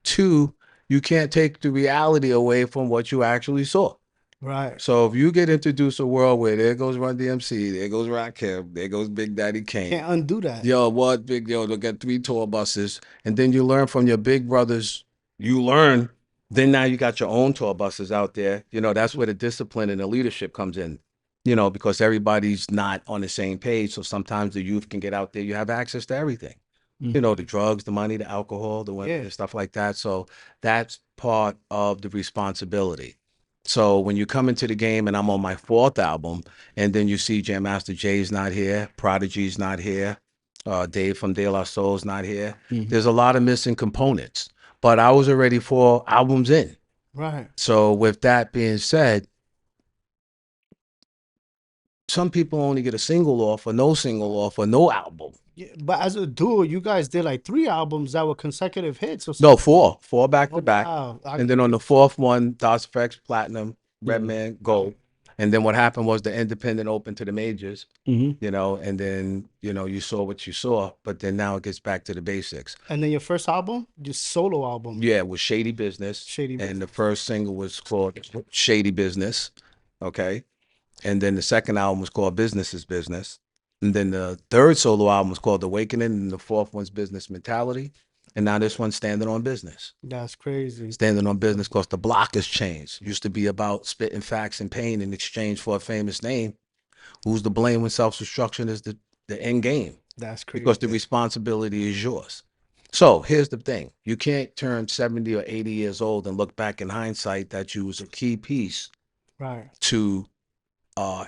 Two, you can't take the reality away from what you actually saw. Right. So if you get introduced a world where there goes Run DMC, there goes Rakim, there goes Big Daddy Kane. Can't undo that. Yo, what big yo? They'll get 3 tour buses, and then you learn from your big brothers. You learn. Then now you got your own tour buses out there. That's where the discipline and the leadership comes in. Because everybody's not on the same page. So sometimes the youth can get out there. You have access to everything. The drugs, the money, the alcohol, the women, and stuff like that. So that's part of the responsibility. So when you come into the game and I'm on my 4th album, and then you see Jam Master Jay's not here, Prodigy's not here, Dave from De La Soul's not here. There's a lot of missing components, but I was already 4 albums in. Right. So with that being said, some people only get a single off or no single off or no album. Yeah, but as a duo, you guys did like 3 albums that were consecutive hits or No, something. 4 back to back. Wow. And then on the 4th one, DOS Effects, Platinum, Redman, Gold. And then what happened was the independent opened to the majors, and then, you saw what you saw, but then now it gets back to the basics. And then your first album, your solo album. Yeah, it was Shady Business. Shady And the first single was called Shady Business. Okay. And then the second album was called Business is Business. And then the third solo album was called Awakening. And the 4th one's Business Mentality. And now this one's Standing on Business. That's crazy. Standing on business because the block has changed. Used to be about spitting facts and pain in exchange for a famous name. Who's to blame when self-destruction is the end game? That's crazy. Because the responsibility is yours. So here's the thing. You can't turn 70 or 80 years old and look back in hindsight that you was a key piece Right. to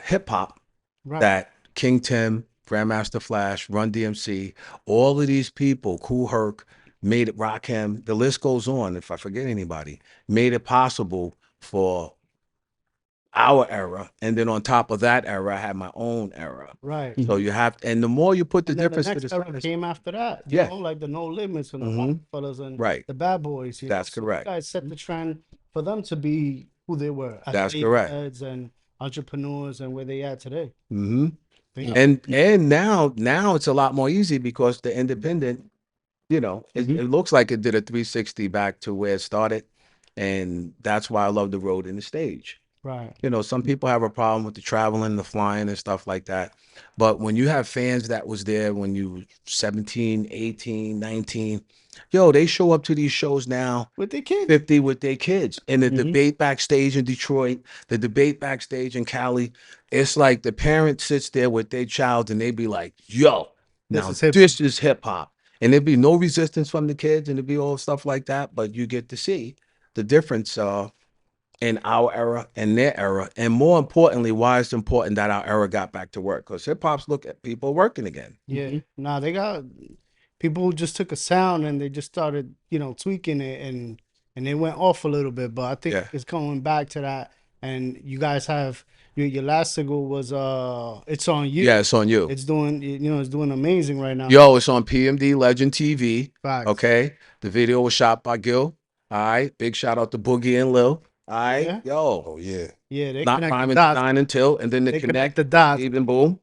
hip hop Right. that King Tim, Grandmaster Flash, Run DMC, all of these people, Kool Herc, made it, Rakim, the list goes on, if I forget anybody, made it possible for our era. And then on top of that era, I had my own era. Right. So you have, and the more you put the And then difference the to next the era side, came after that. Yeah. Like the No Limits and the Mhm. Rockefellers and Right. the Bad Boys. That's So correct. You guys set the trend for them to be who they were. As That's correct. heads and entrepreneurs and where they at today. Mm-hmm. Thank you. And now it's a lot more easy because the independent, it looks like it did a 360 back to where it started. And that's why I love the road and the stage. Right. Some people have a problem with the traveling, the flying and stuff like that. But when you have fans that was there when you were 17, 18, 19, they show up to these shows now With the kids. 50 with their kids. And the debate backstage in Detroit, the debate backstage in Cali, it's like the parent sits there with their child and they be like, yo, now this is hip hop. And there'd be no resistance from the kids and it'd be all stuff like that. But you get to see the difference in our era and their era. And more importantly, why it's important that our era got back to work. Because hip hops look at people working again. Yeah. Nah, they got people who just took a sound and they just started, tweaking it and they went off a little bit. But I think it's going back to that. And you guys have your last single was It's On You. Yeah, It's On You. It's doing it's doing amazing right now. Yo, it's on PMD Legend TV. Facts. Okay. The video was shot by Gil. All right. Big shout out to Boogie and Lil. All right. Yeah. Yo. Oh yeah. Yeah, they Not connect time the into dots. 9 until, and then They the connect connect, the dots. even boom.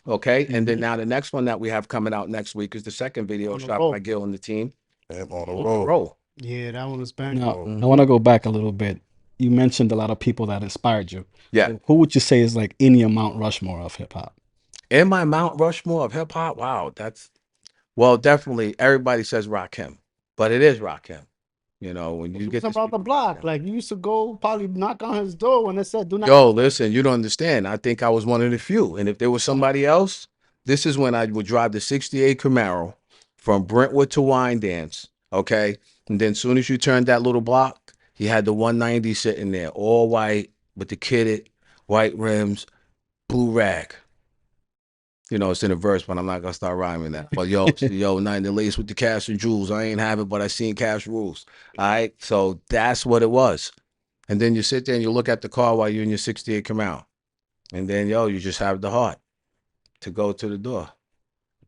Okay. And then now the next one that we have coming out next week is the second video On the shot road. by Gil and the team. Yep, on the On the road. road. Yeah, that one was bang. Now, I want to go back a little bit. You mentioned a lot of people that inspired you. Yeah. So who would you say is like in your Mount Rushmore of hip hop? In my Mount Rushmore of hip hop, wow, well, definitely everybody says Rakim, but it is Rakim. When you get to about the speak block, Rakim. like you used to go probably knock on his door when they said do not. Yo, listen, you don't understand. I think I was one of the few. And if there was somebody else, this is when I would drive the 68 Camaro from Brentwood to Wyandanch. Okay. And then as soon as you turned that little block, he had the 190 sitting there, all white with the kitted, white rims, blue rag. It's in a verse, but I'm not gonna start rhyming that. But yo, 90 lace with the cash and jewels. I ain't have it, but I seen cash rules. All right. So that's what it was. And then you sit there and you look at the car while you're in your 68 Camaro. And then, you just have the heart to go to the door,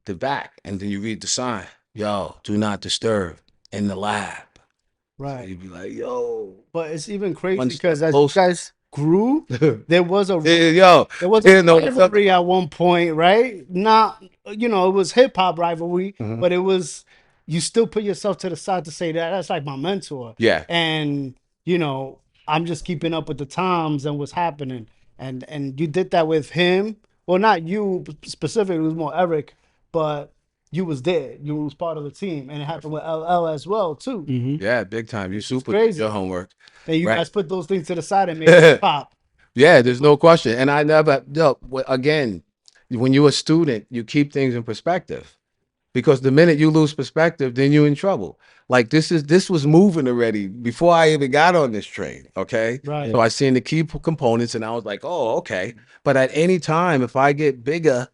the back. And then you read the sign, do not disturb in the lab. Right. So you'd be like, yo. But it's even crazy One because step as you closer. guys grew, there was a Yo, there was you a know what's up? rivalry at one point, right? Not, it was hip hop rivalry, Mhm. but it was, you still put yourself to the side to say that's like my mentor. Yeah. And, I'm just keeping up with the times and what's happening. And you did that with him. Well, not you specifically, it was more Eric, but you was there. You was part of the team. And it happened with LL as well, too. Mm-hmm. Yeah, big time. You It's super did crazy. your homework. And you Right. guys put those things to the side and made it pop. Yeah, there's no question. And I never, again, when you're a student, you keep things in perspective. Because the minute you lose perspective, then you're in trouble. Like this was moving already before I even got on this train. Okay. Right. So I seen the key components and I was like, oh, okay. But at any time, if I get bigger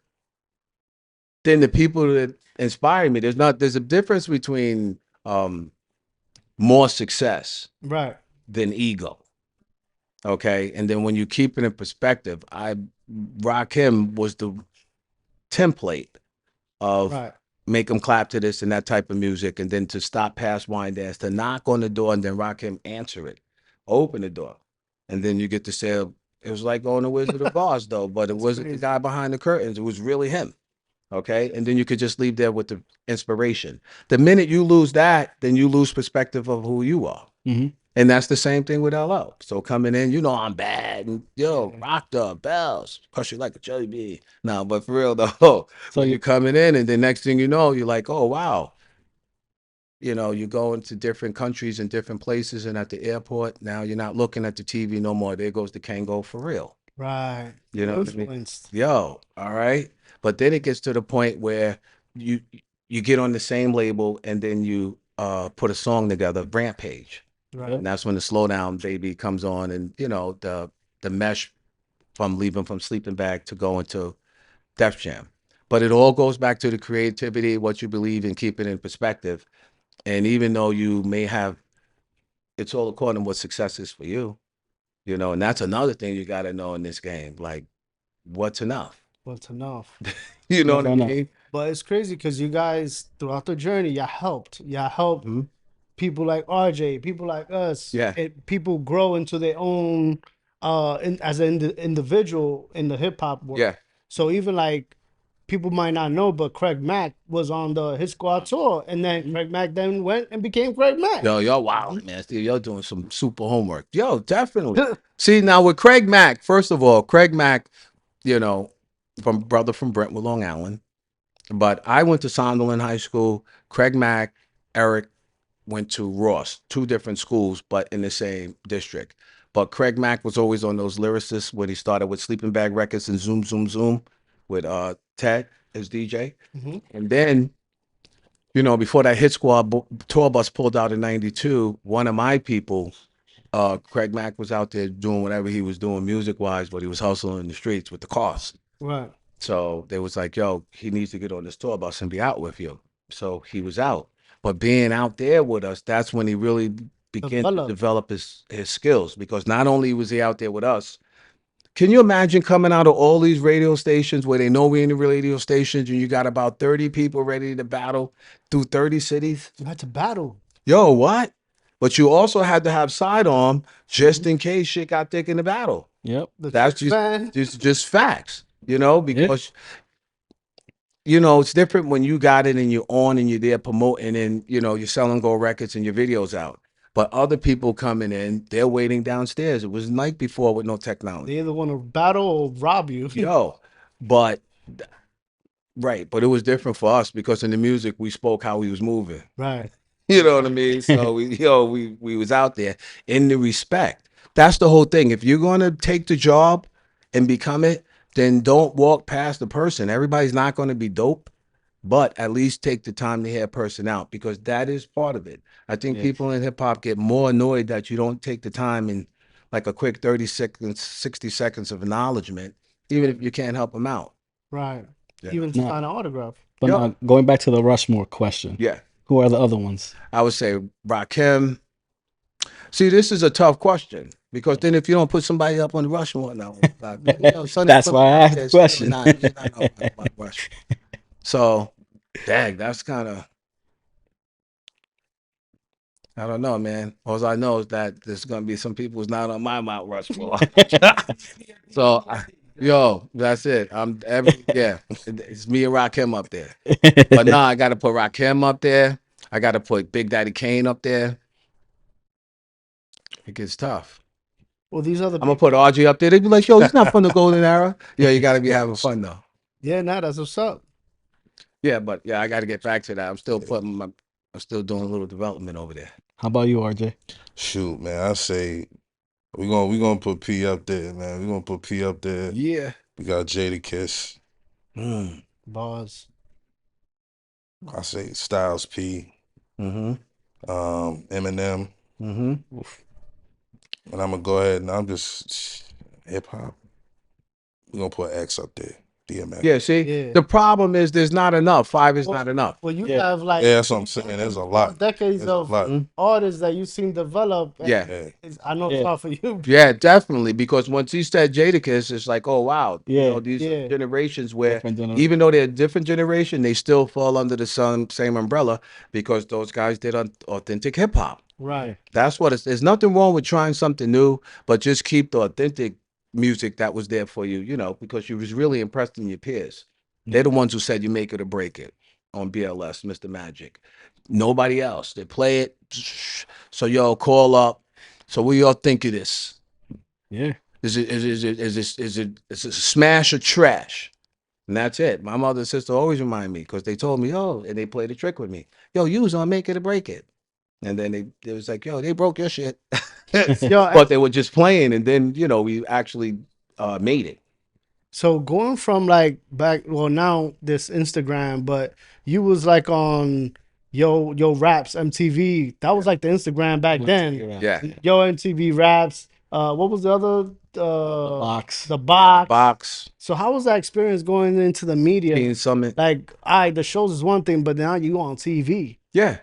than the people that inspire me, there's a difference between more success Right. than ego. Okay. And then when you keep it in perspective, Rakim was the template of Right. make them clap to this and that type of music, and then to stop past wine dance, to knock on the door and then Rakim answer it, open the door, and then you get to say it was like going to Wizard of Oz though, but it wasn't the guy behind the curtains. It was really him. Okay. And then you could just leave there with the inspiration. The minute you lose that, then you lose perspective of who you are. Mm-hmm. And that's the same thing with LL. So coming in, I'm bad and rock the bells, crush you like a jelly bean. No, but for real though, So you're coming in and the next thing you know, you're like, oh wow. You go into different countries and different places, and at the airport, now you're not looking at the TV no more. There goes the Kango for real. Right. You know what I mean? Influenced. All right. But then it gets to the point where you get on the same label and then you put a song together, Rampage. Right. And that's when the Slowdown Baby comes on, and the mesh from leaving from Sleeping Bag to going to Def Jam. But it all goes back to the creativity, what you believe in, keep it in perspective. And even though you may have, it's all according to what success is for you, and that's another thing you got to know in this game. Like, what's enough? What's enough? You know What's what I enough? mean? But it's crazy because you guys throughout the journey, y'all helped. Y'all helped Mhm. people like RJ, people like us. Yeah. People grow into their own as an individual in the hip hop world. Yeah. So even like people might not know, but Craig Mack was on the Hit Squad tour, and then Craig Mack then went and became Craig Mack. Yo, y'all wild, man. Steve, y'all doing some super homework. Yo, definitely. See, now with Craig Mack, first of all, Craig Mack, from Brentwood, Long Island. But I went to Sunderland High School. Craig Mack, Eric went to Ross, two different schools, but in the same district. But Craig Mack was always on those lyricists when he started with Sleeping Bag Records and Zoom Zoom Zoom with Ted as DJ. Mhm. And then, before that Hit Squad tour bus pulled out in '92, one of my people, Craig Mack, was out there doing whatever he was doing music wise, but he was hustling in the streets with the cars. Right. So they was like, yo, he needs to get on this tour bus and be out with you. So he was out. But being out there with us, that's when he really began to develop his skills, because not only was he out there with us, can you imagine coming out of all these radio stations where they know we're in the radio stations and you got about 30 people ready to battle through 30 cities? You had to battle. Yo, what? But you also had to have sidearm just in case shit got thick in the battle. Yep. That's just facts, because it's different when you got it and you're on and you're there promoting and you're selling gold records and your videos out. But other people coming in, they're waiting downstairs. It was night before with no technology. They either want to battle or rob you. Yo, but right, but it was different for us because in the music we spoke how we was moving. Right. You know what I mean? So we was out there in the respect. That's the whole thing. If you're gonna take the job and become it, then don't walk past the person. Everybody's not gonna be dope, but at least take the time to hear a person out, because that is part of it. I think people in hip hop get more annoyed that you don't take the time in like a quick 30 seconds, 60 seconds of acknowledgement, even if you can't help them out. Right. Yeah. Even sign an autograph. But now, going back to the Rushmore question. Yeah. Who are the other ones? I would say Rakim, See, this is a tough question because then if you don't put somebody up on the Rushmore now, yo, Sonny, That's put why me I up asked there. the Still question. you're not on Rushmore. So, dang, that's kind of, I don't know, man. All I know is that there's gonna be some people who's not on my Mount Rushmore. So, yo, that's it. It's me and Rakim up there. But nah, I got to put Rakim up there. I got to put Big Daddy Kane up there. It gets tough. Well, these other I'm gonna put RJ up there. They be like, yo, he's not from the golden era. Yeah, you gotta be having fun though. yeah, nah, that's what's up. Yeah, but yeah, I gotta get back to that. I'm still doing a little development over there. How about you, RJ? Shoot, man, I say we gonna put P up there, man. We gonna put P up there. Yeah. We got Jada Kiss. Bars. I say Styles P. Mm-hmm. Eminem. Mm-hmm. And I'm gonna go ahead and I'm just hip hop. We're gonna put X up there. DMX. Yeah, see, Yeah. the problem is there's not enough. 5 is not enough. Well, you Yeah. have like Yeah, that's what I'm saying. There's a lot. decades There's a of lot. artists that you've seen develop. And Yeah. I know it's Yeah. not for you. Yeah, definitely. Because once he said Jadakiss, it's like, oh wow, Yeah. these Yeah. generations where Different even though they're a different generation, they still fall under the same umbrella because those guys did authentic hip hop. Right. That's what it's. There's nothing wrong with trying something new, but just keep the authentic music that was there for you. Because you was really impressing your peers. They're the ones who said you make it or break it on BLS, Mr. Magic. Nobody else. They play it. So y'all call up. So what y'all think of this? Yeah. Is it a smash or trash? And that's it. My mother and sister always remind me because they told me, oh, and they played a trick with me. Yo, you was on Make It or Break It. And then they was like, yo, they broke your shit. Yo, But they were just playing, and then we actually made it. so going from like back, well, now this Instagram, but you was like on Yo Raps MTV. That was like the Instagram back then. Yeah. Yo MTV Raps. What was the other? Box. The box. Box, So how was that experience going into the media? Teen Summit. Like, the shows is one thing, but now you on TV. Yeah.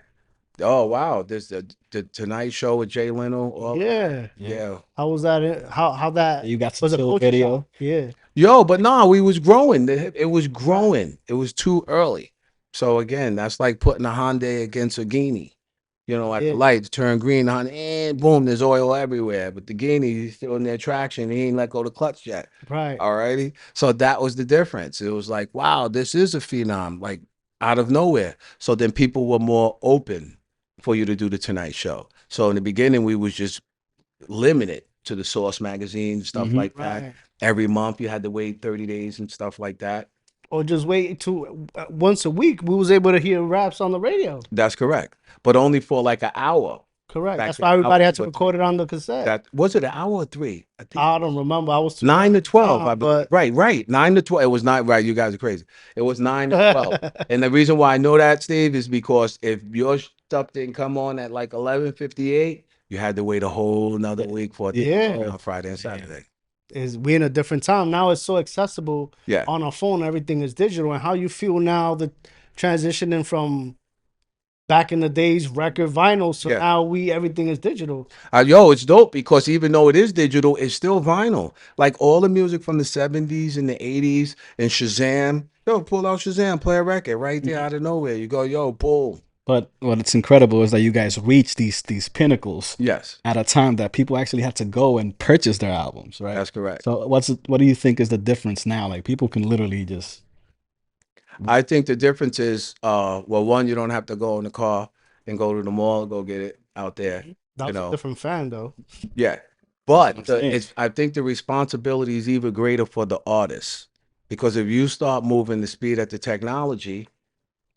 Oh wow. There's the Tonight Show with Jay Leno. Yeah. How was that? How that You got some was a chill culture video. shock? Yeah. Yo, but no, we was growing. It was growing. It was too early. So again, that's like putting a Hyundai against a Guinea. At Yeah. the lights turn green on, and boom, there's oil everywhere. But the Guinea, he's still in their traction. He ain't let go the clutch yet. Right. Alrighty. So that was the difference. It was like, wow, this is a phenom, like out of nowhere. So then people were more open for you to do the Tonight Show. So in the beginning, we was just limited to the Source magazine, stuff like that. Right. Every month you had to wait 30 days and stuff like that. Or just wait to once a week we was able to hear raps on the radio. That's correct. But only for like an hour. Correct. Back That's then, why everybody had to hour, record it on the cassette. That was it an hour or 3? I think I don't remember. I was too 9 to 12. young, I believe. Right. 9 to 12. It was not right. You guys are crazy. It was 9 to 12. And the reason why I know that, Steve, is because if your stuff didn't come on at like 11:58, you had to wait a whole another week for it to come on Friday and Saturday. we in a different time now. It's so accessible. Yeah. On a phone, everything is digital. And how you feel now, the transitioning from back in the days record vinyl, so now everything is digital. Yo, it's dope because even though it is digital, it's still vinyl. Like all the music from the 70s and the 80s and Shazam. Yo, pull out Shazam, play a record right there out of nowhere. You go, yo, boom. But what's incredible is that you guys reach these pinnacles Yes. at a time that people actually had to go and purchase their albums, right? That's correct. So what do you think is the difference now? Like people can literally just I think the difference is, well, one, you don't have to go in the car and go to the mall and go get it out there. That's a different fan, though. Yeah. But I think the responsibility is even greater for the artists. Because if you start moving the speed at the technology,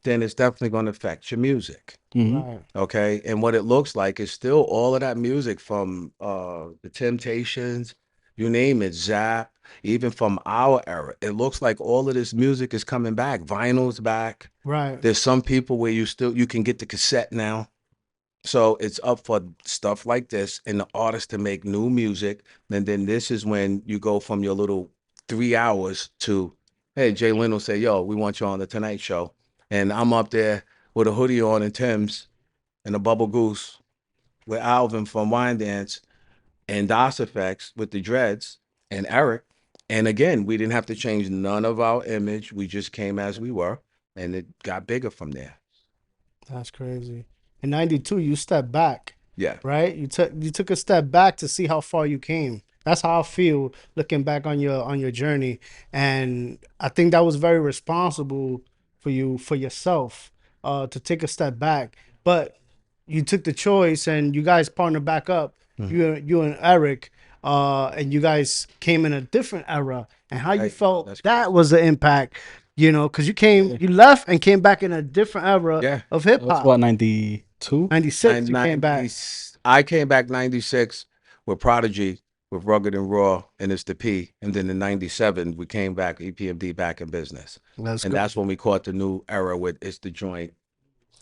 then it's definitely going to affect your music. Right. Okay. And what it looks like is still all of that music from the Temptations, you name it, Zap, even from our era. It looks like all of this music is coming back. Vinyl's back. Right. There's some people where you can get the cassette now. So it's up for stuff like this and the artist to make new music. And then this is when you go from your little 3 hours to, hey, Jay Leno say, yo, we want you on the Tonight Show. And I'm up there with a hoodie on and Tim's and a bubble goose. with Alvin from Wine Dance and DOS Effects with the dreads and Eric. And again, we didn't have to change none of our image. We just came as we were, and it got bigger from there. That's crazy. In '92, you stepped back, Yeah. right? You took a step back to see how far you came. That's how I feel looking back on your journey, and I think that was very responsible for you, for yourself, to take a step back. But you took the choice, and you guys partnered back up. You and Eric, and you guys came in a different era. And how you Right. felt That's that was the impact, because you Yeah. left and came back in a different era Yeah. of hip That was hop. what, 92? 96, you came 90, back. I came back 96 with Prodigy, with Rugged and Raw, and it's the P. And then in 97, we came back, EPMD back in business. Let's And go. that's when we caught the new era with It's the Joint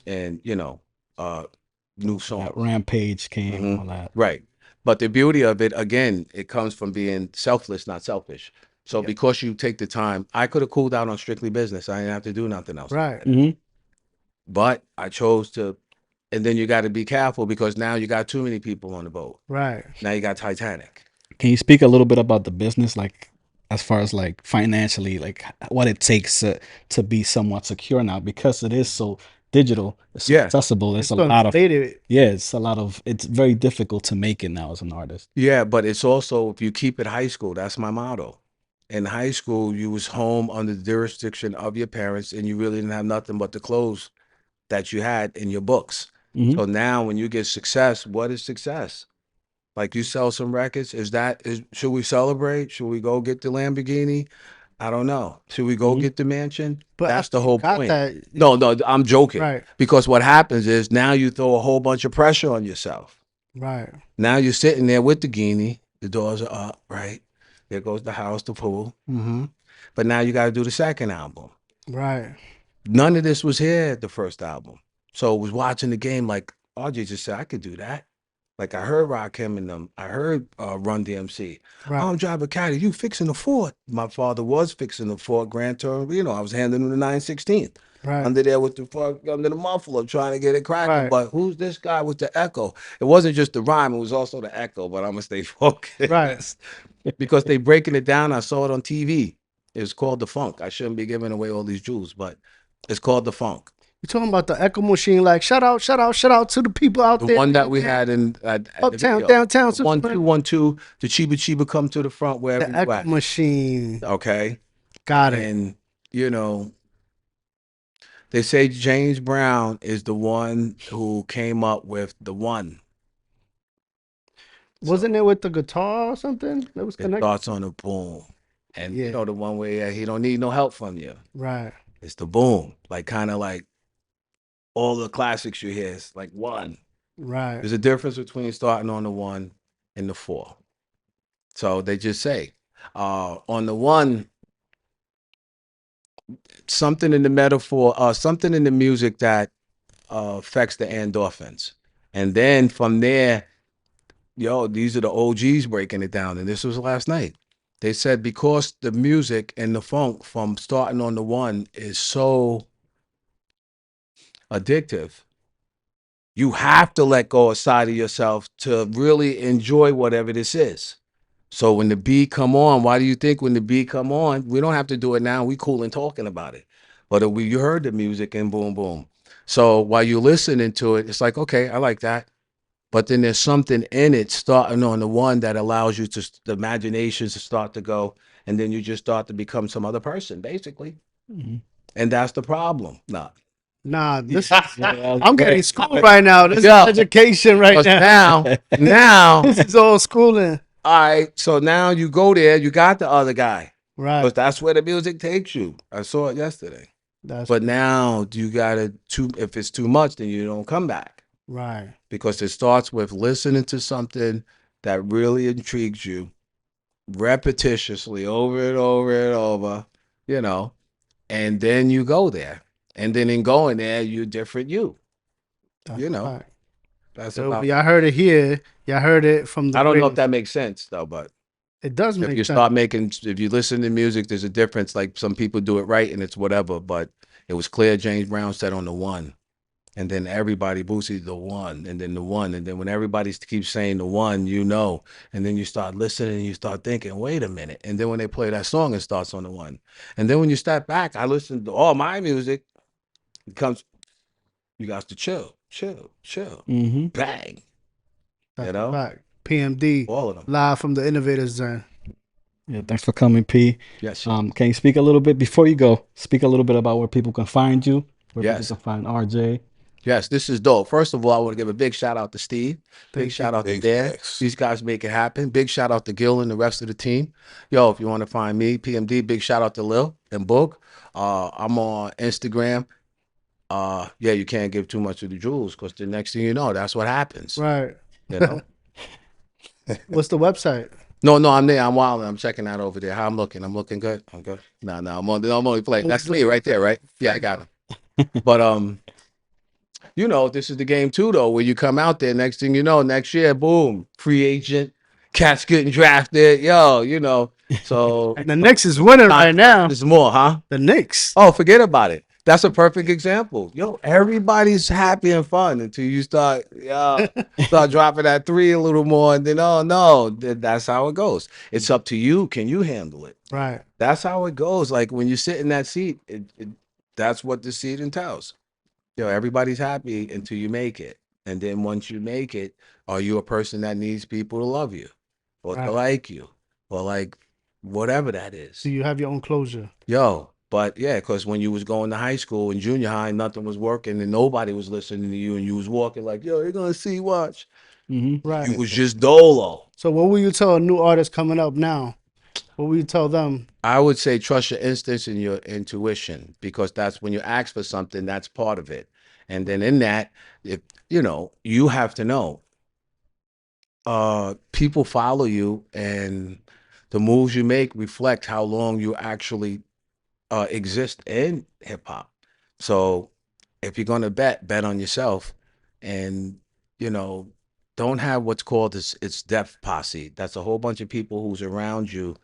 and, new That songs. Rampage came, Mhm. all that. Right. But the beauty of it, again, it comes from being selfless, not selfish. So because you take the time, I could have cooled out on Strictly Business. I didn't have to do nothing else. Right. Hmm. But I chose to, and then you got to be careful because now you got too many people on the boat. Right. Now you got Titanic. Can you speak a little bit about the business, like as far as like financially, like what it takes to be somewhat secure now because it is so digital, it's so Yeah. accessible. It's It's a so lot of inflated. yeah, it's very difficult to make it now as an artist. Yeah, but it's also if you keep it high school, that's my motto. In high school, you was home under the jurisdiction of your parents, and you really didn't have nothing but the clothes that you had in your books. Hmm. So now, when you get success, what is success? Like you sell some records, is should we celebrate? Should we go get the Lamborghini? I don't know. Should we go Hmm. get the mansion? But That's after the you whole got point. that, No, no, I'm joking. right, Because what happens is now you throw a whole bunch of pressure on yourself. right, Now you're sitting there with the guinea. The doors are up, right? There goes the house, the pool. mm-hmm, But now you got to do the second album. right, None of this was here at the first album. So I was watching the game like RJ just said, I could do that. Like I heard Rakim and them. I heard Run DMC. right, I'm driving caddy. You fixing the Ford. My father was fixing the Ford Grand Touring. I was handing him the 916th. right, Under there with the fuck under the muffler trying to get it cracking. right, But who's this guy with the echo? It wasn't just the rhyme, it was also the echo, but I'm gonna stay focused. right. Because they breaking it down. I saw it on TV. It's called the funk. I shouldn't be giving away all these jewels, but it's called the funk. You talking about the echo machine? Like shout out to the people out The there. one that we had in at the Uptown, video. downtown, The 1 Superman. 2 1 2. The Chiba Chiba come to the front wherever The you echo at. machine. Okay, Got it. and they say James Brown is the one who came up with the one. Wasn't it with the guitar or something that was It connected? starts on a boom, and Yeah. the one where he don't need no help from you. Right, It's the boom, like kind of like all the classics you hear. It's like one. right, There's a difference between starting on the one and the four. So they just say on the one, something in the metaphor, something in the music that affects the endorphins. And then from there, these are the OGs breaking it down. And this was last night. They said because the music and the funk from starting on the one is so addictive, you have to let go aside of yourself to really enjoy whatever this is. So when the beat come on, why do you think when the beat come on, we don't have to do it now. We cool and talking about it. But you heard the music and boom, boom. So while you're listening to it, it's like, okay, I like that. But then there's something in it starting on the one that allows you the imaginations to start to go. And then you just start to become some other person, basically. Hmm. And that's the problem. Nah, this Yeah, I'm getting schooled right now. This Yeah. is education right Because now. now, This is all schooling. all right. So now you go there, you got the other guy. Right. Because that's where the music takes you. I saw it yesterday. That's But now you gotta if it's too much, then you don't come back. right. Because it starts with listening to something that really intrigues you repetitiously over and over and over, and then you go there. And then in going there, you're different you. That's right. That's So about y'all heard it here. Y'all heard it from the I don't know if greatest. that makes sense though, but It does if make you sense. start if you listen to music, there's a difference. Like some people do it right and it's whatever, but it was clear James Brown said on the one. And then everybody boosted the one, and then the one, and then when everybody keeps saying the one, you know, and then you start listening and you start thinking, wait a minute. And then when they play that song, it starts on the one. And then when you step back, I listen to all my music. It comes, you got to chill, chill, chill, Mm-hmm. bang, That's you a know, fact. PMD all of them. live from the Innovators Den. Yeah, thanks for coming, P. Yes, Can you speak a little bit before you go? Speak a little bit about where people can find you, where people yes, can find RJ. yes. This is dope. First of all, I want to give a big shout out to Steve. Big Thank shout you. out to Big Dan. facts. These guys make it happen. Big shout out to Gil and the rest of the team. Yo, if you want to find me, PMD, big shout out to Lil and Book. I'm on Instagram. Yeah, you can't give too much of the jewels because the next thing you know, that's what happens. Right. You know? What's the website? No, I'm there. I'm wilding. I'm checking out over there. How I'm looking? I'm looking good. I'm good. No, I'm only playing. That's me right there, right? Yeah, I got him. But you know, this is the game too, though, where you come out there. Next thing you know, next year, boom, free agent, cats getting drafted. Yo, you know. So The Knicks is winning right now. there's more, huh? The Knicks. Oh, forget about it. That's a perfect example. Yo, everybody's happy and fun until you start dropping that three a little more, and then oh no, that's how it goes. It's up to you. Can you handle it? Right. That's how it goes. Like when you sit in that seat, that's what the seat entails. Yo, everybody's happy until you make it, and then once you make it, are you a person that needs people to love you, or to Right. like you, or like whatever that is? So you have your own closure. Yo, but yeah, because when you was going to high school and junior high, nothing was working and nobody was listening to you, and you was walking like, yo, you're gonna see, watch. Mm-hmm. Right. You was just dolo. So what will you tell a new artist coming up now? What will you tell them? I would say trust your instincts and your intuition, because that's when you ask for something, that's part of it. And then in that, if you know, you have to know. People follow you, and the moves you make reflect how long you actually exist in hip hop. So if you're gonna bet on yourself, and you know, don't have what's called it's death posse. That's a whole bunch of people who's around you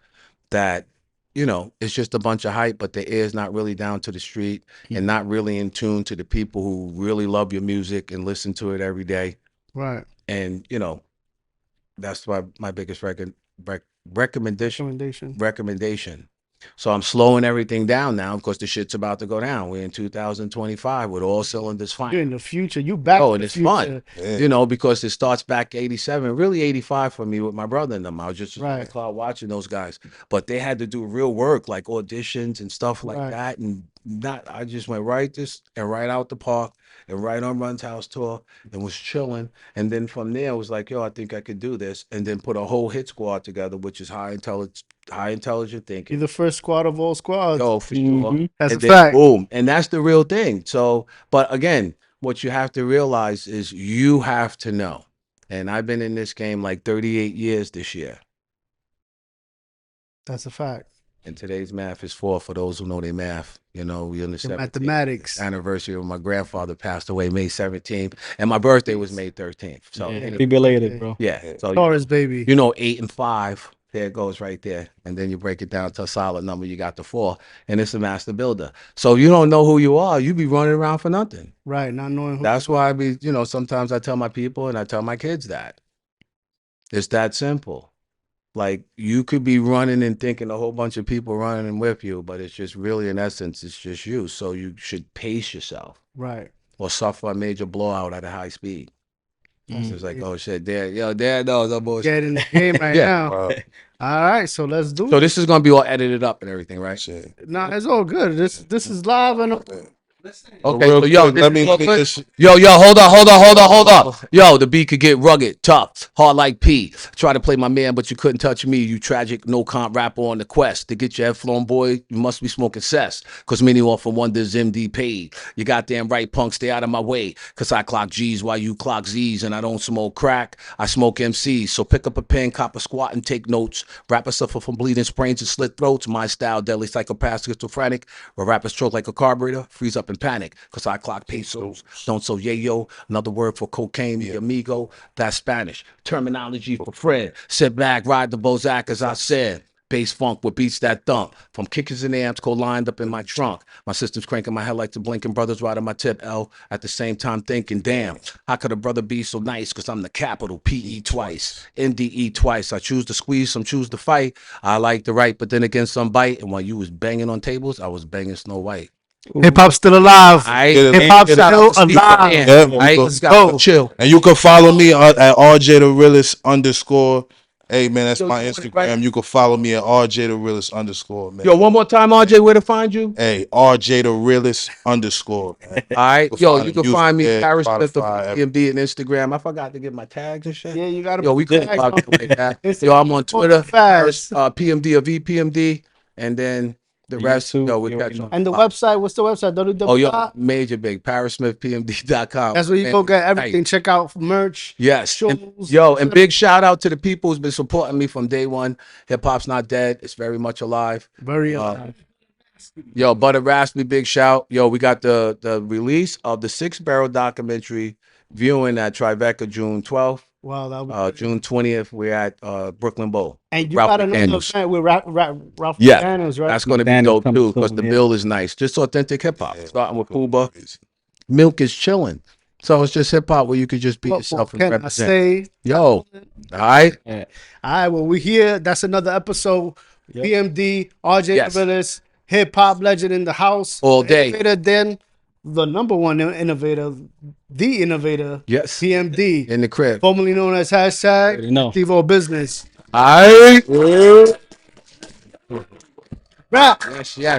that you know it's just a bunch of hype, but their ear's not really down to the street and not really in tune to the people who really love your music and listen to it every day. Right. And you know, that's why my biggest recommendation Recommendation. So I'm slowing everything down now because the shit's about to go down. We're in 2025 with all cylinders You're fine. in the future. You back Oh, to and the it's future. fun, Yeah. you know, because it starts back 87, really 85 for me with my brother and them. I was just Right. watching those guys, but they had to do real work like auditions and stuff like Right. that. And not, I just went right out the park and right on Run's house tour and was chilling. And then from there, I was like, yo, I think I could do this. And then put a whole hit squad together, which is high intelligent thinking. You're the first squad of all squads. Yo, for sure. Mhm. That's And a then fact. boom. And that's the real thing. So, but again, what you have to realize is you have to know. And I've been in this game like 38 years this year. That's a fact. And today's math is 4 for those who know their math. You know, we on the The 17th mathematics. anniversary of my grandfather passed away May 17th. And my birthday was May 13th. So, Yeah, anyway, be belated, bro. yeah. So, Taurus, baby. you know, 8 and 5. There it goes right there. And then you break it down to a solid number. You got the 4. And it's a master builder. So you don't know who you are. You be running around for nothing. Right. Not knowing who. That's why I be, you know, sometimes I tell my people and I tell my kids that. It's that simple. Like you could be running and thinking a whole bunch of people running with you, but it's just really in essence, it's just you. So you should pace yourself Right. or suffer a major blowout at a high speed. Mm. It's like, oh shit, Dad knows I'm bullshit. Get in the game right Yeah. now. Wow. All right. So let's do So it. this is gonna be all edited up and everything, right? Shit. Nah, it's all good. This is live and Okay, Real so yo, quick, this let me is all get good? this. Yo, hold on. Yo, the beat could get rugged, tough, hard like P. Try to play my man, but you couldn't touch me. You tragic, no comp rapper on the quest. To get your head flown, boy, you must be smoking cess. Cause many often wonders MD paid. You goddamn right, punk, stay out of my way. Cause I clock G's while you clock Z's, and I don't smoke crack. I smoke MCs. So pick up a pen, cop a squat, and take notes. Rappers suffer from bleeding sprains and slit throats. My style, deadly psychopath, schizophrenic. Where rappers choke like a carburetor, freeze up in panic. Cause I clock pesos. Don't so yayo. Another word for cocaine, mi amigo. That's Spanish. Terminology for Fred. Sit back, ride the Bozak, as I said. Bass funk with beats that thump. From kickers and amps co-lined up in my trunk. My system's cranking my head like the blinking brothers right on my tip L. At the same time thinking, damn, how could a brother be so nice? Cause I'm the capital P-E twice, N-D-E twice. I choose to squeeze, some choose to fight. I like to write, but then again some bite. And while you was banging on tables, I was banging Snow White. Hip hop's still alive. Hip hop's still alive. Yeah, Let's go. Chill. And you can follow me at RJ the Realist _. Hey man, that's my Instagram. Right? You can follow me at RJ the Realist _ man. Yo, one more time, RJ, where to find you? Hey, RJ the Realist _. Man. All right, yo, you can find me Parish Smith of EPMD and Instagram. I forgot to get my tags and shit. Yeah, you gotta. Yo, we could about it like that. Yo, I'm on Twitter, PMD of EPMD, and then the rest. Yo, we catch on. And the website, what's the website? www. Oh, yo, major big ParishSmithPMD.com. That's where you go get everything. Check out merch. Yes. Shows, and big shout out to the people who's been supporting me from day one. Hip hop's not dead. It's very much alive. Very alive. Yo, Butter Raspy, big shout. Yo, we got the release of the 6 Barrel documentary viewing at Tribeca June 12th. Wow, that June 20th, we're at Brooklyn Bowl. And you got another event with Ralph yeah, Daniels, right? That's going to be dope too, because the bill is nice. Just authentic hip hop. Starting with Cuba. Milk is chilling. So it's just hip hop where you could just be yourself and represent. Yo, all right. All right, well, we're here. That's another episode. PMD, RJ the Realist, hip hop legend in the house. All day. Innovator, then the number one innovator, the innovator. Yes. PMD. In the crib. Formerly known as #Steve-O Business. All right. Rap. Yes.